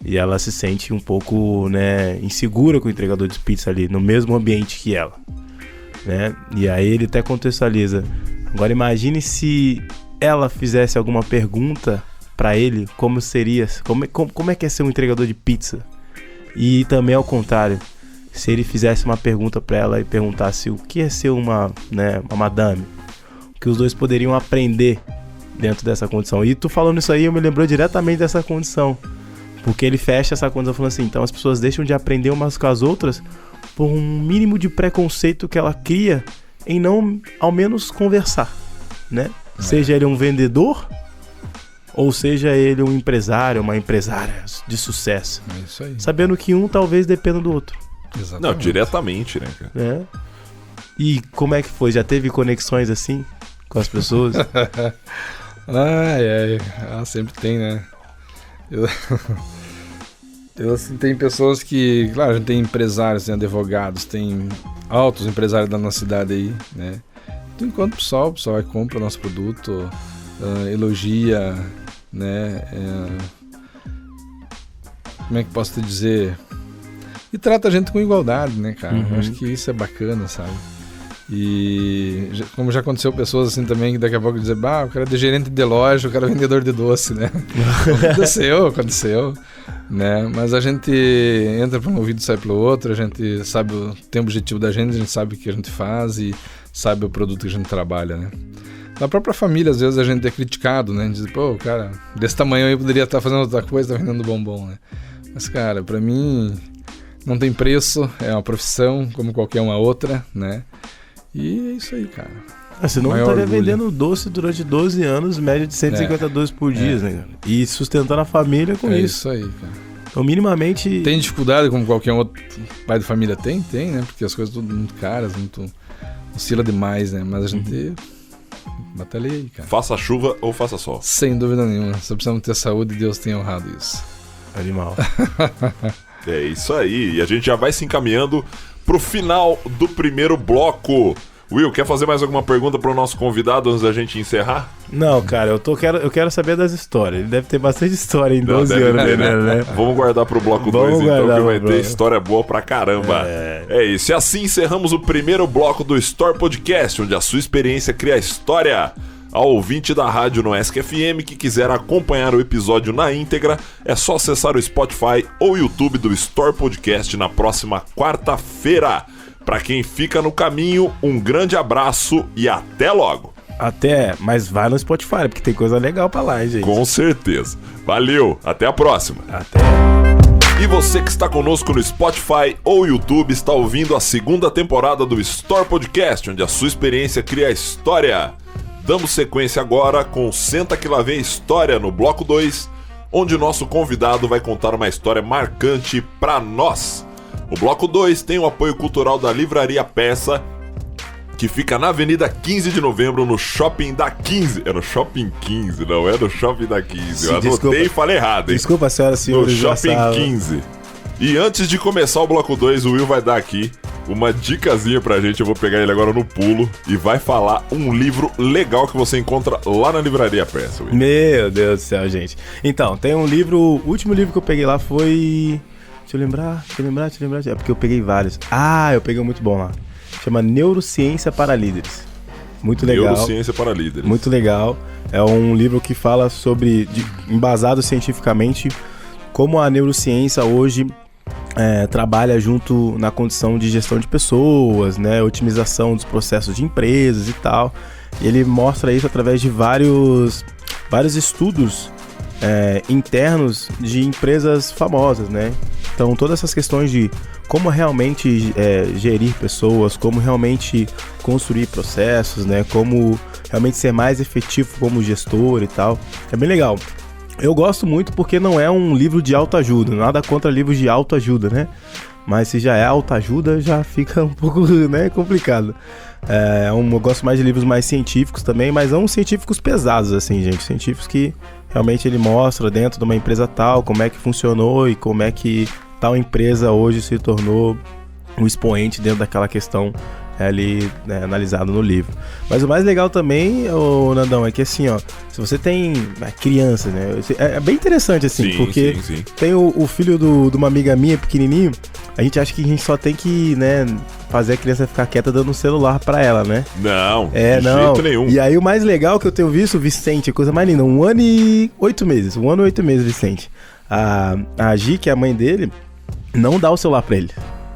E ela se sente um pouco, né, insegura com o entregador de pizza ali, no mesmo ambiente que ela, né? E aí ele até contextualiza. Agora imagine se ela fizesse alguma pergunta pra ele, como seria, como é que é ser um entregador de pizza? E também ao contrário, se ele fizesse uma pergunta pra ela e perguntasse o que é ser uma madame, o que os dois poderiam aprender dentro dessa condição. E tu falando isso aí, eu me lembrou diretamente dessa condição, porque ele fecha essa condição falando assim, então as pessoas deixam de aprender umas com as outras por um mínimo de preconceito que ela cria em não, ao menos, conversar, né? Seja ele um vendedor ou seja ele um empresário, uma empresária de sucesso. É isso aí. Sabendo que um talvez dependa do outro. Exatamente. Não, diretamente, né, cara? E como é que foi? Já teve conexões assim com as pessoas? Sempre tem, né? Assim, tem pessoas que, claro, a gente tem empresários, tem advogados, tem altos empresários da nossa cidade aí, né? Então, enquanto o pessoal vai comprar o nosso produto, elogia, né? Como é que posso te dizer? E trata a gente com igualdade, né, cara? Eu acho que isso é bacana, sabe? E como já aconteceu pessoas assim também, que daqui a pouco dizem, o cara é de gerente de loja, o cara é vendedor de doce, né? Aconteceu, né? Mas a gente entra por um ouvido e sai pelo outro, a gente sabe, tem o objetivo da gente, a gente sabe o que a gente faz e sabe o produto que a gente trabalha, né? Na própria família, às vezes a gente é criticado, né? Diz, o cara desse tamanho aí poderia estar fazendo outra coisa, tá vendendo bombom, né? Mas, cara, pra mim não tem preço, é uma profissão como qualquer uma outra, né? E é isso aí, cara. Você não estaria vendendo doce durante 12 anos, média de 150 doces por dia, né, cara? E sustentando a família com isso. É isso aí, cara. Então, minimamente... Tem dificuldade como qualquer outro pai de família tem, né? Porque as coisas tudo muito caras, muito... oscila demais, né? Mas a gente batalha aí, cara. Faça chuva ou faça sol. Sem dúvida nenhuma. Só precisamos ter saúde e Deus tem honrado isso. Animal. É isso aí. E a gente já vai se encaminhando pro final do primeiro bloco. Will, quer fazer mais alguma pergunta pro nosso convidado antes da gente encerrar? Não, cara, eu quero saber das histórias. Ele deve ter bastante história em 12 anos, ter, né? Vamos guardar pro bloco 2, então, que vai ter história boa pra caramba. É isso. E assim encerramos o primeiro bloco do Store Podcast, onde a sua experiência cria história. Ao ouvinte da rádio no Esc FM que quiser acompanhar o episódio na íntegra, é só acessar o Spotify ou o YouTube do Store Podcast na próxima quarta-feira. Para quem fica no caminho, um grande abraço e até logo. Mas vai no Spotify, porque tem coisa legal pra lá, hein, gente? Com certeza. Valeu, até a próxima. Até. E você que está conosco no Spotify ou YouTube está ouvindo a segunda temporada do Store Podcast, onde a sua experiência cria história. Damos sequência agora com Senta Que Lá Vem História no bloco 2, onde o nosso convidado vai contar uma história marcante para nós. O bloco 2 tem o apoio cultural da Livraria Peça, que fica na Avenida 15 de Novembro, no Shopping da 15. É no Shopping 15, não é no Shopping da 15. Eu anotei e falei errado, hein? Desculpa, senhora, no Shopping 15. E antes de começar o bloco 2, o Will vai dar aqui uma dicasinha pra gente. Eu vou pegar ele agora no pulo e vai falar um livro legal que você encontra lá na Livraria Peça, Will. Meu Deus do céu, gente. Então, tem um livro... O último livro que eu peguei lá foi... Deixa eu lembrar. É porque eu peguei vários. Eu peguei um muito bom lá. Chama Neurociência para Líderes. Muito legal. Neurociência para Líderes. Muito legal. É um livro que fala sobre, embasado cientificamente, como a neurociência hoje trabalha junto na condição de gestão de pessoas, né, otimização dos processos de empresas e tal. E ele mostra isso através de vários estudos internos de empresas famosas, né? Então, todas essas questões de como realmente gerir pessoas, como realmente construir processos, né? Como realmente ser mais efetivo como gestor e tal. É bem legal. Eu gosto muito porque não é um livro de autoajuda, nada contra livros de autoajuda, né? Mas se já é autoajuda, já fica um pouco, né, complicado. Eu gosto mais de livros mais científicos também, mas não científicos pesados, assim, gente. Científicos que realmente ele mostra dentro de uma empresa tal, como é que funcionou e como é que tal empresa hoje se tornou um expoente dentro daquela questão ali, né, analisado no livro. Mas o mais legal também, Nandão, é que assim, ó, se você tem crianças, né, é bem interessante assim, sim, porque sim. Tem o filho de uma amiga minha, pequenininho, a gente acha que a gente só tem que, né, fazer a criança ficar quieta dando um celular pra ela, né? Não, de jeito nenhum. E aí o mais legal que eu tenho visto, o Vicente, coisa mais linda, 1 ano e 8 meses, Vicente. A Gi, que é a mãe dele, não dá o celular pra ele.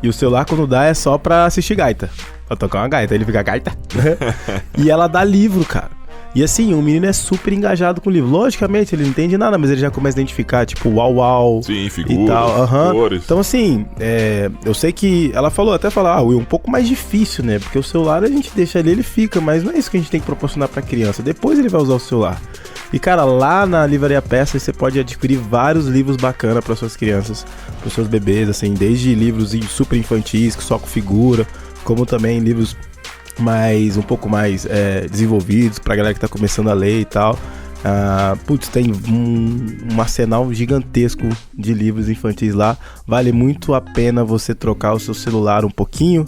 E o celular, quando dá, é só pra assistir gaita. Pra tocar uma gaita, ele fica gaita. E ela dá livro, cara. E assim, o menino é super engajado com o livro. Logicamente, ele não entende nada, mas ele já começa a identificar, tipo, uau. Sim, figuras, e tal. cores. Então, assim, eu sei que ela falou, Will, um pouco mais difícil, né? Porque o celular a gente deixa ali, ele fica, mas não é isso que a gente tem que proporcionar pra criança. Depois ele vai usar o celular. E, cara, lá na Livraria Peça você pode adquirir vários livros bacanas para suas crianças, para seus bebês, assim, desde livros super infantis, que só com figura, como também livros um pouco mais desenvolvidos, pra galera que tá começando a ler e tal. Tem um arsenal gigantesco de livros infantis lá. Vale muito a pena você trocar o seu celular um pouquinho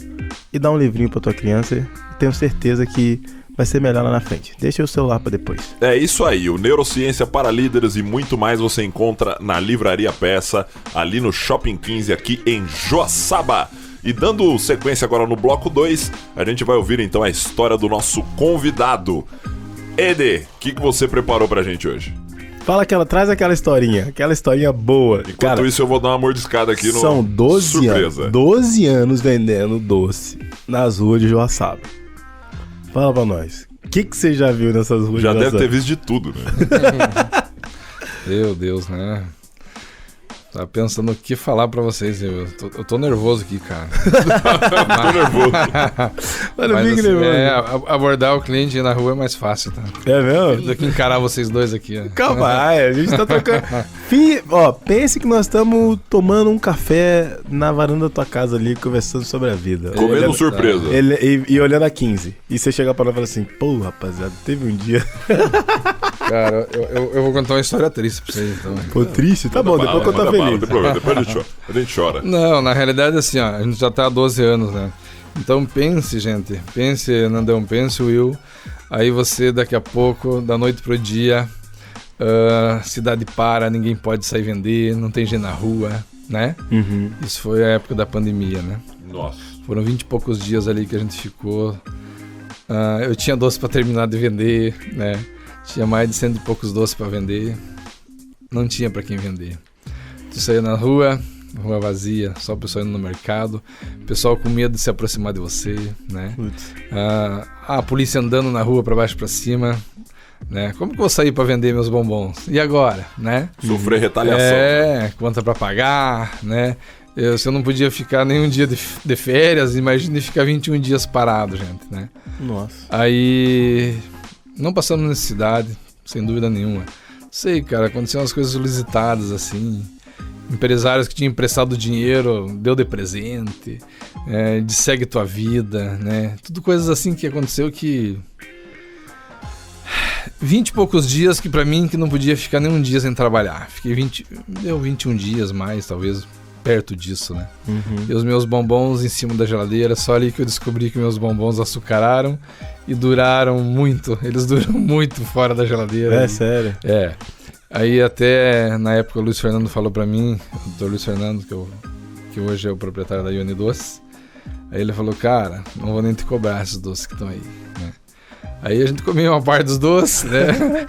e dar um livrinho pra tua criança. Tenho certeza que vai ser melhor lá na frente. Deixa o celular pra depois. É isso aí, o Neurociência para Líderes e muito mais você encontra na Livraria Peça, ali no Shopping 15, aqui em Joaçaba. E dando sequência agora no bloco 2, a gente vai ouvir então a história do nosso convidado. Ede, o que você preparou pra gente hoje? Traz aquela historinha boa. Enquanto Cara, isso eu vou dar uma mordiscada aqui no são 12 surpresa. anos, 12 anos vendendo doce nas ruas de Joaçaba. Fala pra nós, o que você já viu nessas ruas Já de deve Joaçaba? ter visto de tudo, né? Meu Deus, né? Tava pensando o que falar pra vocês. Eu tô nervoso aqui, cara. Tô nervoso. Mano, Mas, fica assim, nervoso. abordar o cliente na rua é mais fácil, tá? É mesmo? Do que encarar vocês dois aqui, ó. Calma, a gente tá trocando. Pense que nós estamos tomando um café na varanda da tua casa ali, conversando sobre a vida. Comendo Olhando- surpresa. e olhando a 15. E você chega pra nós e fala assim: pô, rapaziada, teve um dia. Cara, eu vou contar uma história triste pra vocês, então. Pô, triste? Tá bom, depois que eu tô Manda bala, feliz. não tem problema, depois a gente chora. Não, na realidade, assim, ó, a gente já tá há 12 anos, né? Então pense, gente. Pense, Nandão, pense, Will. Aí você, daqui a pouco, da noite pro dia, cidade para, ninguém pode sair vender, não tem gente na rua, né? Uhum. Isso foi a época da pandemia, né? Nossa. Foram 20 e poucos dias ali que a gente ficou. Eu tinha doce pra terminar de vender, né? Tinha mais de 100 e poucos doces pra vender. Não tinha pra quem vender. Tu saía na rua vazia, só o pessoal indo no mercado, pessoal com medo de se aproximar de você, né? Putz. A polícia andando na rua pra baixo e pra cima, né? Como que eu vou sair pra vender meus bombons? E agora, né? Sofrer retaliação. Conta pra pagar, né? Se eu não podia ficar nenhum dia de férias, imagine ficar 21 dias parado, gente, né? Nossa. Aí não passamos necessidade, sem dúvida nenhuma. Sei, cara, aconteceram umas coisas solicitadas, assim. Empresários que tinham emprestado dinheiro, deu de presente, de segue tua vida, né? Tudo coisas assim que aconteceu que... 20 e poucos dias que pra mim que não podia ficar nenhum dia sem trabalhar. Fiquei 21 dias mais, talvez, perto disso, né? Uhum. E os meus bombons em cima da geladeira, só ali que eu descobri que meus bombons açucararam e duraram muito. Eles duram muito fora da geladeira. É sério. Aí até na época o Luiz Fernando falou pra mim, o doutor Luiz Fernando, que hoje é o proprietário da Ione Doce, aí ele falou, cara, não vou nem te cobrar esses doces que estão aí, né? Aí a gente comia uma parte dos doces, né?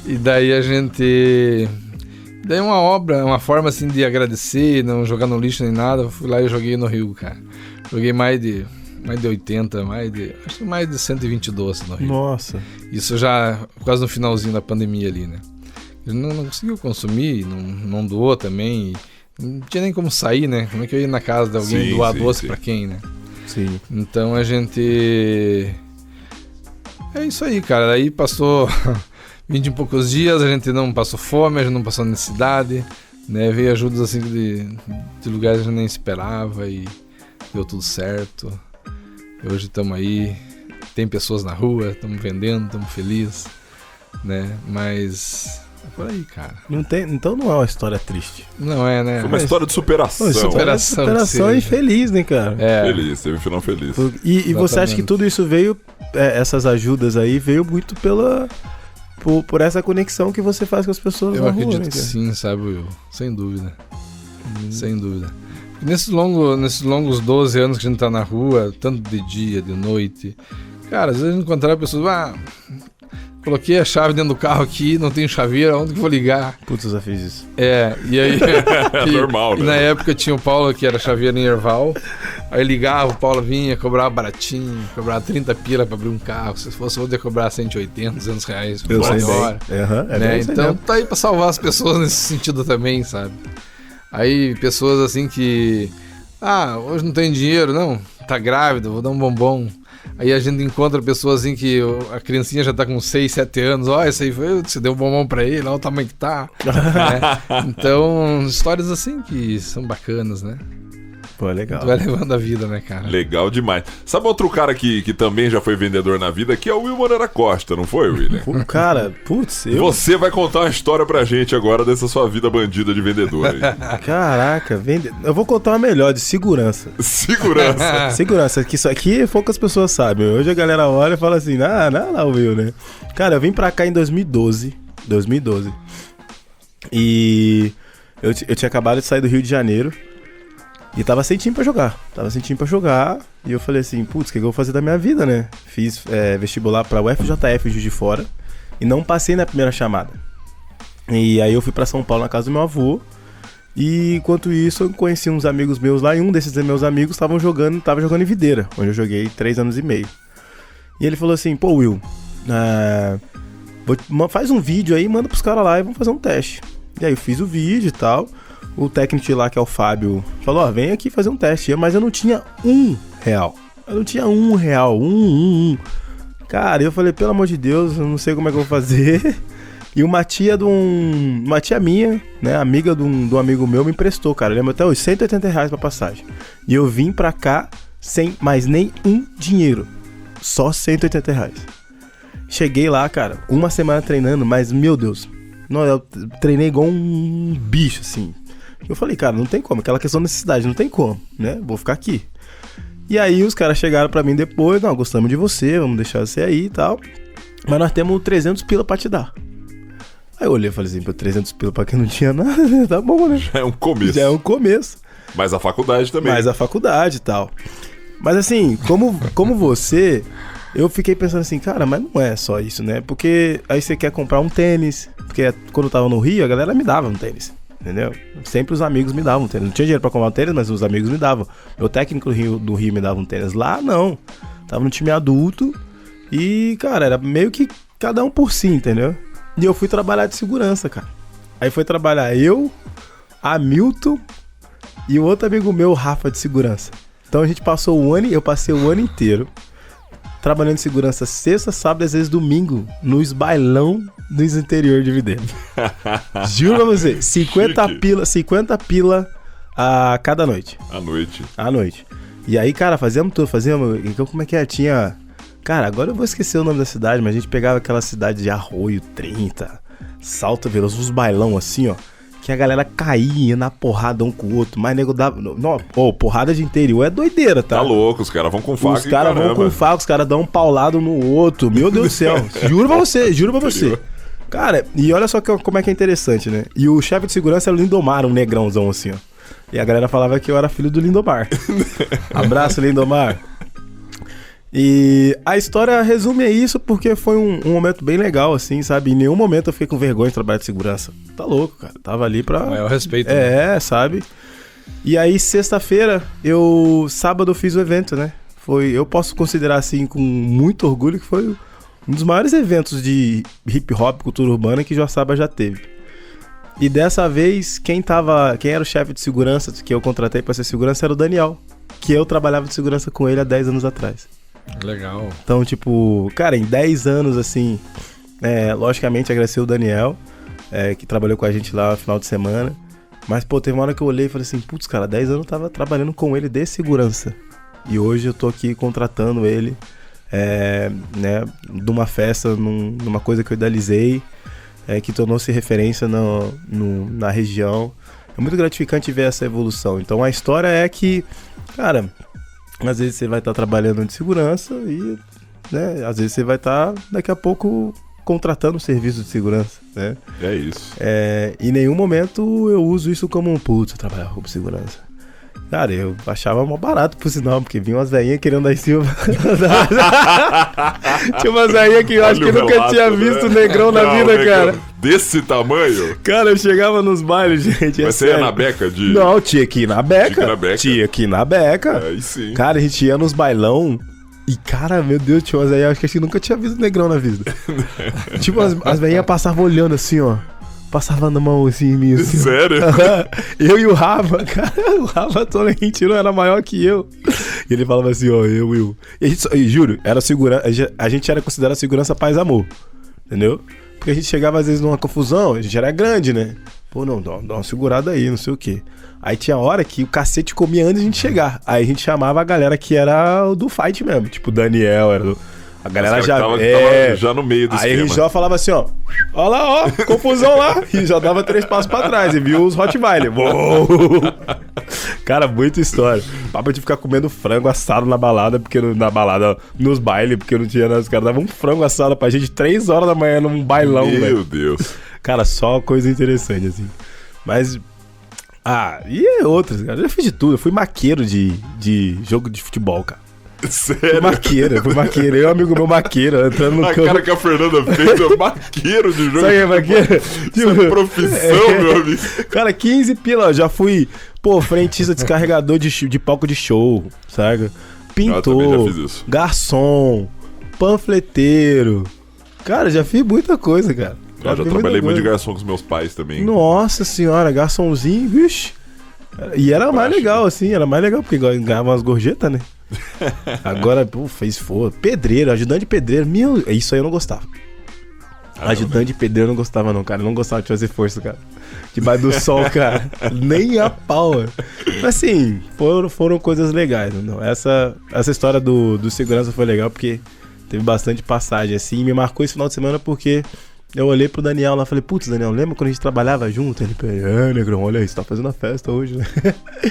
E daí a gente... Daí uma forma assim de agradecer, não jogar no lixo nem nada, eu fui lá e joguei no rio, cara. Joguei mais de 80, acho que mais de 120 doces no rio. Nossa. Isso já quase no finalzinho da pandemia ali, né? Ele não conseguiu consumir, não doou também. Não tinha nem como sair, né? Como é que eu ia na casa de alguém doar doce pra quem, né? Sim. Então a gente... É isso aí, cara. Aí passou 20 e poucos dias, a gente não passou fome, a gente não passou necessidade, né? Veio ajudas assim de lugares que a gente nem esperava e deu tudo certo. E hoje estamos aí, tem pessoas na rua, estamos vendendo, estamos felizes, né? Mas é por aí, cara. Então não é uma história triste. Não é, né? Foi uma história de superação. Superação e feliz, né, cara? Feliz, teve um final feliz. E você acha que tudo isso veio, essas ajudas aí, veio muito por essa conexão que você faz com as pessoas Eu na rua, acredito né, que cara? sim, sabe, Will? Sem dúvida. Sem dúvida. Nesses longos 12 anos que a gente tá na rua, tanto de dia, de noite, cara, às vezes a gente encontrar pessoas, coloquei a chave dentro do carro aqui, não tem chaveiro, aonde que eu vou ligar? Putz, eu já fiz isso. E aí... É normal, e né? na época tinha o Paulo, que era chaveiro em Erval, aí ligava, o Paulo vinha, cobrava baratinho, cobrava 30 pila pra abrir um carro, se fosse eu ia cobrar 180, 200 reais Eu por sei bem. hora. Né? Então tá aí pra salvar as pessoas nesse sentido também, sabe? Aí pessoas assim que... hoje não tem dinheiro, não, tá grávida, vou dar um bombom. Aí a gente encontra pessoas assim que a criancinha já tá com 6, 7 anos. Esse aí foi, você deu um bombom pra ele, olha o tamanho que tá. Né? Então, histórias assim que são bacanas, né? Pô, legal. Tu vai levando a vida, né, cara? Legal demais. Sabe outro cara que também já foi vendedor na vida, que é o Will Moreira Costa, não foi, William? Pô, cara, putz, Você vai contar uma história pra gente agora dessa sua vida bandida de vendedor aí. Caraca, eu vou contar uma melhor, de segurança. Segurança. Segurança, que isso aqui poucas pessoas sabem. Hoje a galera olha e fala assim, não, Will, né? Cara, eu vim pra cá em 2012. E eu tinha acabado de sair do Rio de Janeiro. E tava sem time pra jogar. E eu falei assim, putz, o que eu vou fazer da minha vida, né? Fiz vestibular pra UFJF Juiz de Fora. E não passei na primeira chamada. E aí eu fui pra São Paulo na casa do meu avô. E enquanto isso eu conheci uns amigos meus lá. E um desses meus amigos tava jogando em Videira, onde eu joguei 3 anos e meio. E ele falou assim, pô, Will, faz um vídeo aí, manda pros caras lá e vamos fazer um teste. E aí eu fiz o vídeo e tal. O técnico de lá, que é o Fábio, falou, vem aqui fazer um teste. Mas eu não tinha R$1. Eu não tinha R$1. Cara, eu falei, pelo amor de Deus, eu não sei como é que eu vou fazer. E uma tia minha, né, amiga de um amigo meu, me emprestou, cara. Eu lembro até hoje, R$180 pra passagem. E eu vim pra cá sem mais nenhum dinheiro. Só R$180. Cheguei lá, cara, uma semana treinando, mas, meu Deus, eu treinei igual um bicho, assim. Eu falei, cara, não tem como, aquela questão da necessidade, não tem como, né? Vou ficar aqui. E aí os caras chegaram pra mim depois, gostamos de você, vamos deixar você aí e tal. Mas nós temos 300 pila pra te dar. Aí eu olhei e falei assim, 300 pila pra quem não tinha nada, tá bom, né? Já é um começo. Mas a faculdade também. E tal. Mas assim, como você, eu fiquei pensando assim, cara, mas não é só isso, né? Porque aí você quer comprar um tênis, porque quando eu tava no Rio, a galera me dava um tênis. Entendeu? Sempre os amigos me davam um tênis. Não tinha dinheiro pra comprar um tênis, mas os amigos me davam. Meu técnico do Rio me dava um tênis. Lá, não. Tava no time adulto. E, cara, era meio que cada um por si, entendeu? E eu fui trabalhar de segurança, cara. Aí foi trabalhar eu, Hamilton e o outro amigo meu, Rafa, de segurança. Então a gente eu passei o ano inteiro trabalhando de segurança sexta, sábado e às vezes domingo, nos bailão dos interior de Videira. Juro pra você, 50 pila a cada noite. À noite. E aí, cara, fazíamos tudo, então como é que é? Tinha... Cara, agora eu vou esquecer o nome da cidade, mas a gente pegava aquela cidade de Arroio 30, Salto Veloso, uns bailão assim, ó, que a galera caía na porrada um com o outro, mas nego dava... Não, porrada de interior é doideira, tá? Tá louco, os caras vão com faca. Os caras vão com faca, os caras dão um paulado no outro. Meu Deus do céu. Juro pra você. Cara, e olha só como é que é interessante, né? E o chefe de segurança era o Lindomar, um negrãozão assim, ó. E a galera falava que eu era filho do Lindomar. Abraço, Lindomar. E a história resume isso porque foi um momento bem legal, assim, sabe? Em nenhum momento eu fiquei com vergonha de trabalhar de segurança. Tá louco, cara. Tava ali pra... É o respeito. Né? Sabe? E aí, sexta-feira, sábado eu fiz o evento, né? Eu posso considerar, assim, com muito orgulho, que foi um dos maiores eventos de hip-hop, cultura urbana que Joaçaba já teve. E dessa vez, quem era o chefe de segurança que eu contratei pra ser segurança era o Daniel, que eu trabalhava de segurança com ele há 10 anos atrás. Legal. Então, tipo, cara, em 10 anos, assim, logicamente agradecer o Daniel, que trabalhou com a gente lá no final de semana. Mas, pô, teve uma hora que eu olhei e falei assim, putz, cara, 10 anos eu tava trabalhando com ele de segurança. E hoje eu tô aqui contratando ele, né, de uma festa, numa coisa que eu idealizei, que tornou-se referência na região. É muito gratificante ver essa evolução. Então a história é que, cara, às vezes você vai estar trabalhando de segurança e, né, às vezes você vai estar daqui a pouco contratando um serviço de segurança, né? É isso. Em nenhum momento eu uso isso como um putz, trabalhar com segurança. Cara, eu achava mó barato por sinal, porque vinha umas velhinhas querendo dar em cima. Tinha umas velhinhas que eu acho que nunca tinha visto negrão na vida, cara. Desse tamanho? Cara, eu chegava nos bailes, gente. Mas você ia na beca de... Não, tinha que ir na beca. Aí sim. Cara, a gente ia nos bailão e, cara, meu Deus, tinha umas velhinhas, acho que a gente nunca tinha visto negrão na vida. Tipo, as velhinhas passavam olhando assim, ó. Passava na mão assim em mim. Assim, sério? Eu e o Rafa, cara, o Rafa Tolentino era maior que eu. E ele falava assim, ó, Will. E juro, era segurança, a gente era considerado segurança paz e amor. Entendeu? Porque a gente chegava às vezes numa confusão, a gente era grande, né? Pô, não, dá uma segurada aí, não sei o quê. Aí tinha hora que o cacete comia antes de a gente chegar. Aí a gente chamava a galera que era o do fight mesmo. Tipo, o Daniel, era do... A galera já... Tava já no meio do Aí esquema. a gente já falava assim, ó. Ó lá, ó, confusão lá. E já dava 3 passos pra trás e viu os Rottweiler. Uou! Cara, muita história. Papo de ficar comendo frango assado na balada, porque nos bailes, porque não tinha nada. Os caras davam um frango assado pra gente 3 horas da manhã num bailão, velho. Meu Deus. Cara, só coisa interessante, assim. Mas... e outras, cara. Eu já fiz de tudo. Eu fui maqueiro de jogo de futebol, cara. Sério? Fui maqueiro. Eu e um amigo meu maqueiro, entrando no A campo. cara que a Fernanda fez é maqueiro de jogo. Sabe o que é maqueiro? Isso é profissão, meu amigo. Cara, 15 pila, ó, já fui, frentista descarregador de palco de show, sabe? Eu também já Pintor, fiz isso. garçom, panfleteiro. Cara, já fiz muita coisa, cara. Eu já fiz trabalhei muita muito de coisa. garçom com os meus pais também. Nossa senhora, garçomzinho, vixe. E era mais legal, assim, porque ganhava umas gorjetas, né? Agora, fez foda. Pedreiro, ajudante de pedreiro. Isso aí eu não gostava. Ajudante de pedreiro eu não gostava, não, cara. Eu não gostava de fazer força, cara. Debaixo do sol, cara. Nem a pau. Mas assim, foram coisas legais. Não? Essa história do segurança foi legal porque teve bastante passagem, assim. E me marcou esse final de semana porque eu olhei pro Daniel lá e falei, putz, Daniel, lembra quando a gente trabalhava junto? Ele falou, Negrão, olha aí, você tá fazendo a festa hoje, né?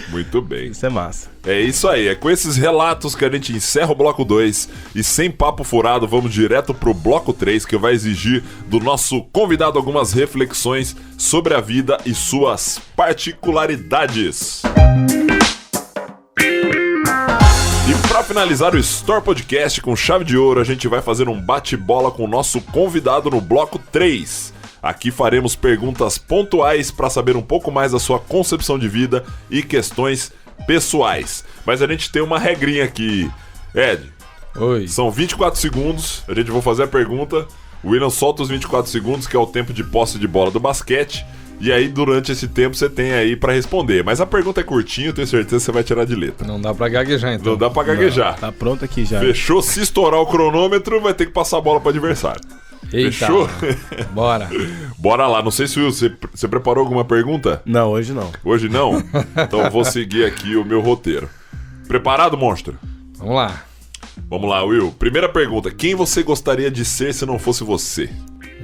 Muito bem. Isso é massa. É isso aí, é com esses relatos que a gente encerra o bloco 2 e sem papo furado vamos direto pro bloco 3 que vai exigir do nosso convidado algumas reflexões sobre a vida e suas particularidades. E para finalizar o Store Podcast com chave de ouro, a gente vai fazer um bate-bola com o nosso convidado no bloco 3. Aqui faremos perguntas pontuais para saber um pouco mais da sua concepção de vida e questões pessoais. Mas a gente tem uma regrinha aqui. Ed, Oi. são 24 segundos, a gente vai fazer a pergunta, o William solta os 24 segundos, que é o tempo de posse de bola do basquete, e aí durante esse tempo você tem aí pra responder. Mas a pergunta é curtinha, eu tenho certeza que você vai tirar de letra. Não dá pra gaguejar, então. Não dá pra gaguejar. Tá pronto aqui já. Fechou? Se estourar o cronômetro, vai ter que passar a bola pro adversário. Eita. Fechou? Bora. Bora lá. Não sei se você preparou alguma pergunta? Não, hoje não. Hoje não? Então eu vou seguir aqui o meu roteiro. Preparado, monstro? Vamos lá. Vamos lá, Will. Primeira pergunta. Quem você gostaria de ser se não fosse você?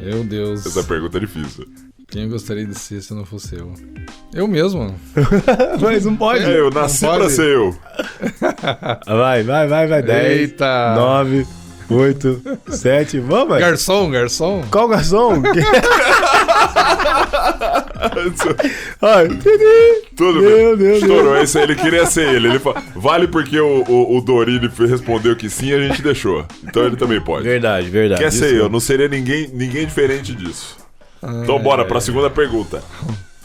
Meu Deus. Essa pergunta é difícil. Quem eu gostaria de ser se não fosse eu? Eu mesmo. Mas não pode. Eu nasci Não pra pode. ser eu. Vai. 10, Eita. 9, 8, 7. Vamos, velho. Garçom. Qual garçom? Ai, Tudo Meu bem. Deus, Estourou. Esse aí, ele queria ser ele. Ele falou, vale porque o Dorini respondeu que sim, a gente deixou. Então ele também pode. Verdade. Quer ser eu, não seria ninguém diferente disso. Então bora pra segunda pergunta.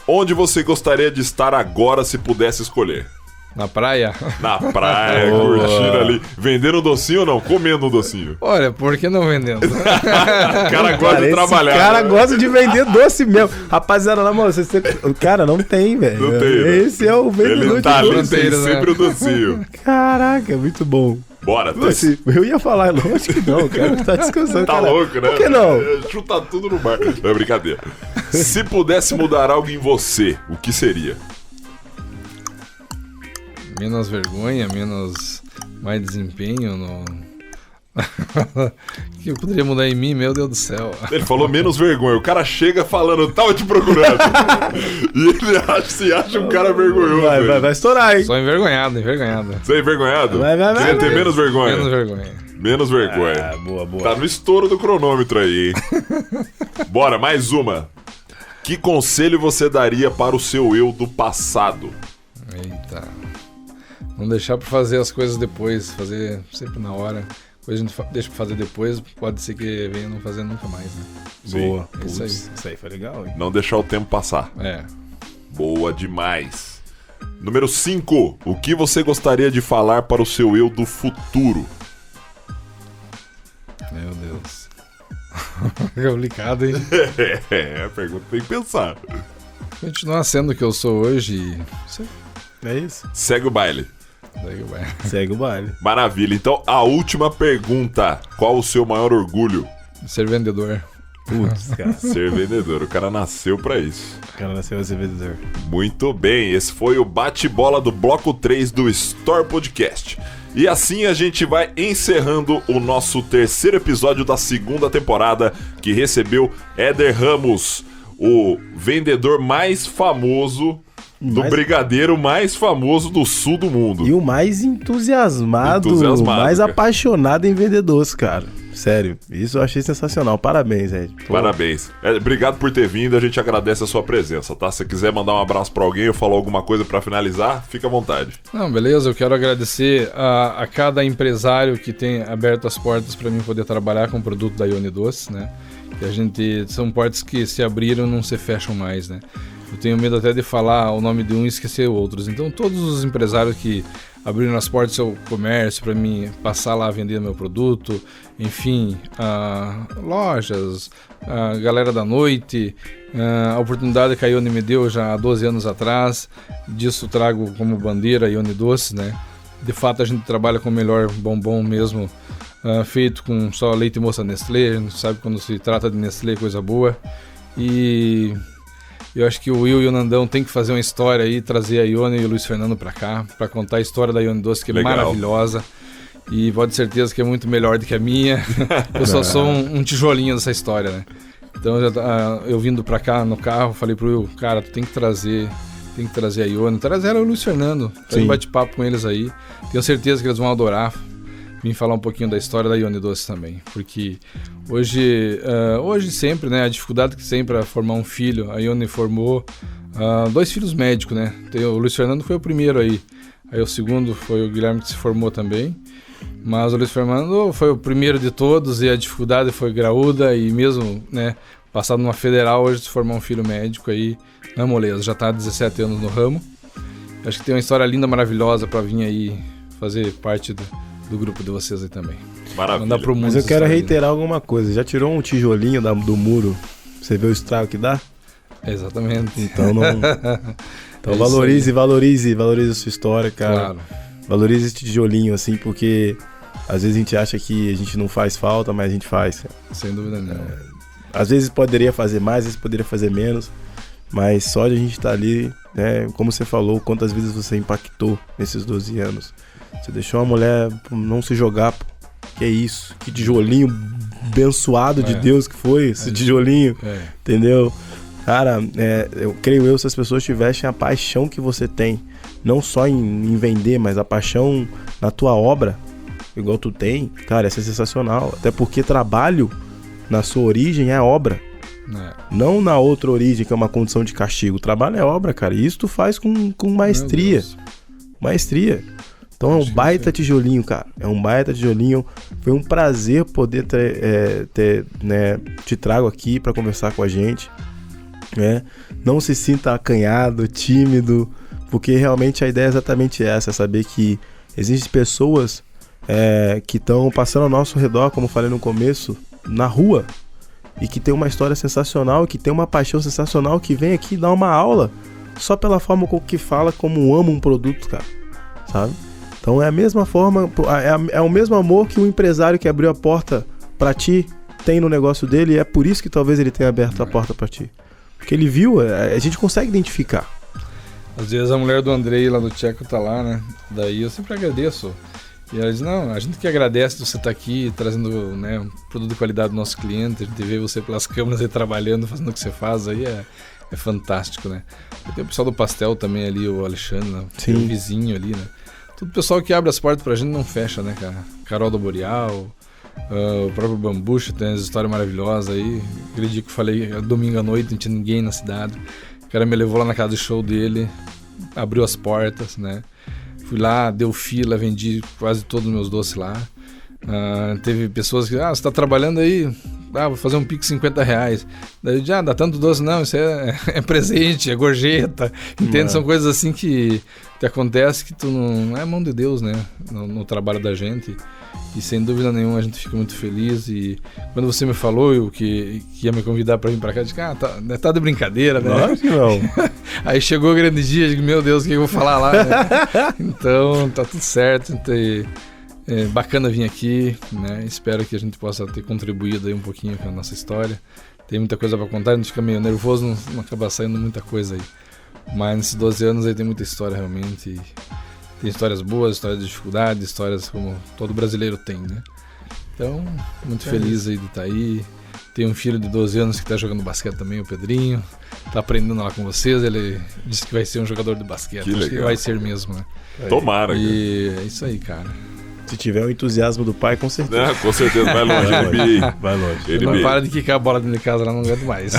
Onde você gostaria de estar agora se pudesse escolher? Na praia? Na praia, Boa. curtindo ali. Vendendo um docinho ou não? Comendo um docinho. Olha, por que não vendendo? O cara gosta de Esse trabalhar. cara né? gosta de vender doce mesmo. Rapaziada, na moral, cara, não tem, velho. Não tem, né? Esse é o vendedor Ele tá de ali, doce. tem doceiro, né? sempre o docinho. Caraca, muito bom. Bora, Assim, eu ia falar, lógico que não, o cara tá descansando. tá cara. louco, né? Por que não? Chuta tudo no bar. Não é brincadeira. Se pudesse mudar algo em você, o que seria? Menos vergonha, mais desempenho no... que eu poderia mudar em mim, meu Deus do céu. Ele falou menos vergonha. O cara chega falando, tava te procurando. E ele se acha um cara vergonhoso. velho. Vai estourar, hein? Só envergonhado. Você é envergonhado? Vai, Queria ter menos vergonha. Menos vergonha. Menos vergonha. Ah, boa. Tá no estouro do cronômetro aí, hein? Bora, mais uma. Que conselho você daria para o seu eu do passado? Eita. Não deixar pra fazer as coisas depois, fazer sempre na hora. Coisa a gente deixa pra fazer depois, pode ser que venha não fazer nunca mais, né? Boa. Sim. Isso aí. Isso aí foi legal, hein? Não deixar o tempo passar. É. Boa demais. Número 5. O que você gostaria de falar para o seu eu do futuro? Meu Deus. É complicado, hein? A pergunta tem que pensar. Continuar sendo o que eu sou hoje e... É isso. Segue o baile. Daí vai. Segue o baile. Maravilha. Então, a última pergunta. Qual o seu maior orgulho? Ser vendedor. Putz, cara. Ser vendedor, o cara nasceu pra isso. O cara nasceu a ser vendedor. Muito bem, esse foi o bate-bola do bloco 3 do Store Podcast. E assim a gente vai encerrando o nosso terceiro episódio da segunda temporada, que recebeu Éder Ramos, o vendedor mais famoso do brigadeiro mais famoso do sul do mundo. E o mais entusiasmado mais cara. Apaixonado em vendedores, cara. Sério, isso eu achei sensacional. Parabéns, Ed. Parabéns. Obrigado por ter vindo, a gente agradece a sua presença, tá? Se você quiser mandar um abraço pra alguém ou falar alguma coisa pra finalizar, fica à vontade. Não, beleza, eu quero agradecer a cada empresário que tem aberto as portas pra mim poder trabalhar com o produto da Ione Doce, né? Que são portas que se abriram e não se fecham mais, né? Eu tenho medo até de falar o nome de um e esquecer outros. Então, todos os empresários que abriram as portas do seu comércio para mim passar lá a vender meu produto, enfim, lojas, a galera da noite, a oportunidade que a Ione me deu já há 12 anos atrás, disso trago como bandeira a Ione Doce, né? De fato, a gente trabalha com o melhor bombom mesmo, feito com só leite moça Nestlé, a gente sabe quando se trata de Nestlé, coisa boa. E eu acho que o Will e o Nandão tem que fazer uma história aí, trazer a Ione e o Luiz Fernando pra cá, pra contar a história da Ione Doce, que é maravilhosa. E pode ter certeza que é muito melhor do que a minha. Eu só sou um tijolinho dessa história, né? Então eu vindo pra cá no carro, falei pro Will, cara, tu tem que trazer a Ione, trazer ela e o Luiz Fernando, fazer um bate-papo com eles aí. Tenho certeza que eles vão adorar vim falar um pouquinho da história da Ione Doce também, porque hoje sempre, né, a dificuldade que tem para formar um filho, a Ione formou 2 filhos médicos, né, o Luiz Fernando foi o primeiro aí o segundo foi o Guilherme que se formou também, mas o Luiz Fernando foi o primeiro de todos e a dificuldade foi graúda e mesmo, né, passado numa federal, hoje se formar um filho médico aí, não é moleza, já tá há 17 anos no ramo. Acho que tem uma história linda, maravilhosa para vir aí fazer parte do grupo de vocês aí também. Maravilha. Mandar pro mundo. Mas eu quero reiterar alguma coisa. Já tirou um tijolinho do muro? Você vê o estrago que dá? Exatamente. Então não. Então valorize a sua história, cara. Claro. Valorize esse tijolinho, assim, porque às vezes a gente acha que a gente não faz falta, mas a gente faz. Sem dúvida nenhuma. Às vezes poderia fazer mais, às vezes poderia fazer menos, mas só de a gente estar ali, né? Como você falou, quantas vezes você impactou nesses 12 anos. Você deixou uma mulher não se jogar, pô. Que é isso? Que tijolinho abençoado de Deus que foi esse tijolinho, entendeu? Cara, eu creio se as pessoas tivessem a paixão que você tem, não só em vender, mas a paixão na tua obra, igual tu tem, cara, isso é sensacional. Até porque trabalho na sua origem é obra. Não na outra origem, que é uma condição de castigo. O trabalho é obra, cara. E isso tu faz com maestria. Maestria. Então é um baita tijolinho, cara. É um baita tijolinho. Foi um prazer poder te trago aqui pra conversar com a gente. Não se sinta acanhado, tímido, porque realmente a ideia é exatamente essa, é saber que existem pessoas que estão passando ao nosso redor, como eu falei no começo, na rua, e que tem uma história sensacional, que tem uma paixão sensacional, que vem aqui dar uma aula só pela forma com que fala, como ama um produto, cara, sabe? Então é a mesma forma, é o mesmo amor que um empresário que abriu a porta pra ti tem no negócio dele, e é por isso que talvez ele tenha aberto a porta pra ti. Porque ele viu, a gente consegue identificar. Às vezes a mulher do Andrei lá do Tcheco tá lá, né? Daí eu sempre agradeço. E ela diz, não, a gente que agradece de você estar aqui trazendo, né, um produto de qualidade do nosso cliente, a gente vê você pelas câmeras aí trabalhando, fazendo o que você faz aí, é fantástico, né? Tem o pessoal do pastel também ali, o Alexandre, né? Tem o vizinho ali, né? Todo o pessoal que abre as portas pra gente não fecha, né, cara? Carol do Boreal, o próprio Bambucha tem essa história maravilhosa aí. Aquele dia que eu falei, domingo à noite, não tinha ninguém na cidade. O cara me levou lá na casa de show dele, abriu as portas, né? Fui lá, deu fila, vendi quase todos os meus doces lá. Teve pessoas que, você tá trabalhando aí, vou fazer um pix R$50. Daí eu dá tanto doce, não, isso é presente, é gorjeta, entende? São coisas assim que acontece que tu não é mão de Deus, né, no trabalho da gente. E sem dúvida nenhuma a gente fica muito feliz. E quando você me falou que ia me convidar para vir para cá, eu disse, tá de brincadeira, né? Claro que não. Aí chegou o grande dia, eu digo, meu Deus, o que eu vou falar lá, né? Então tá tudo certo. É bacana vir aqui, né? Espero que a gente possa ter contribuído aí um pouquinho com a nossa história. tem muita coisa pra contar, a gente fica meio nervoso, não acaba saindo muita coisa aí. Mas nesses 12 anos aí tem muita história realmente. E tem histórias boas, histórias de dificuldade, histórias como todo brasileiro tem, né? Então, muito feliz aí de estar aí. Tem um filho de 12 anos que tá jogando basquete também, o Pedrinho. Tá aprendendo lá com vocês, ele disse que vai ser um jogador de basquete. Que Acho legal. que vai ser mesmo, né? Tomara. E é isso aí, cara. Se tiver o entusiasmo do pai, com certeza. Com certeza, vai longe, NBA. Vai longe. Não para de quicar a bola dentro de casa lá, não aguento mais.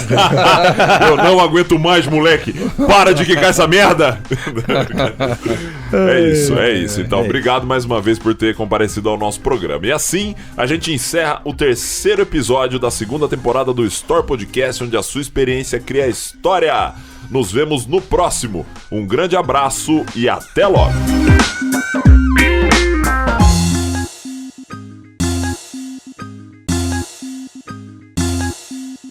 Eu não aguento mais, moleque. Para de quicar essa merda. É isso. Então, obrigado mais uma vez por ter comparecido ao nosso programa. E assim, a gente encerra o 3º episódio da 2ª temporada do Store Podcast, onde a sua experiência cria história. Nos vemos no próximo. Um grande abraço e até logo.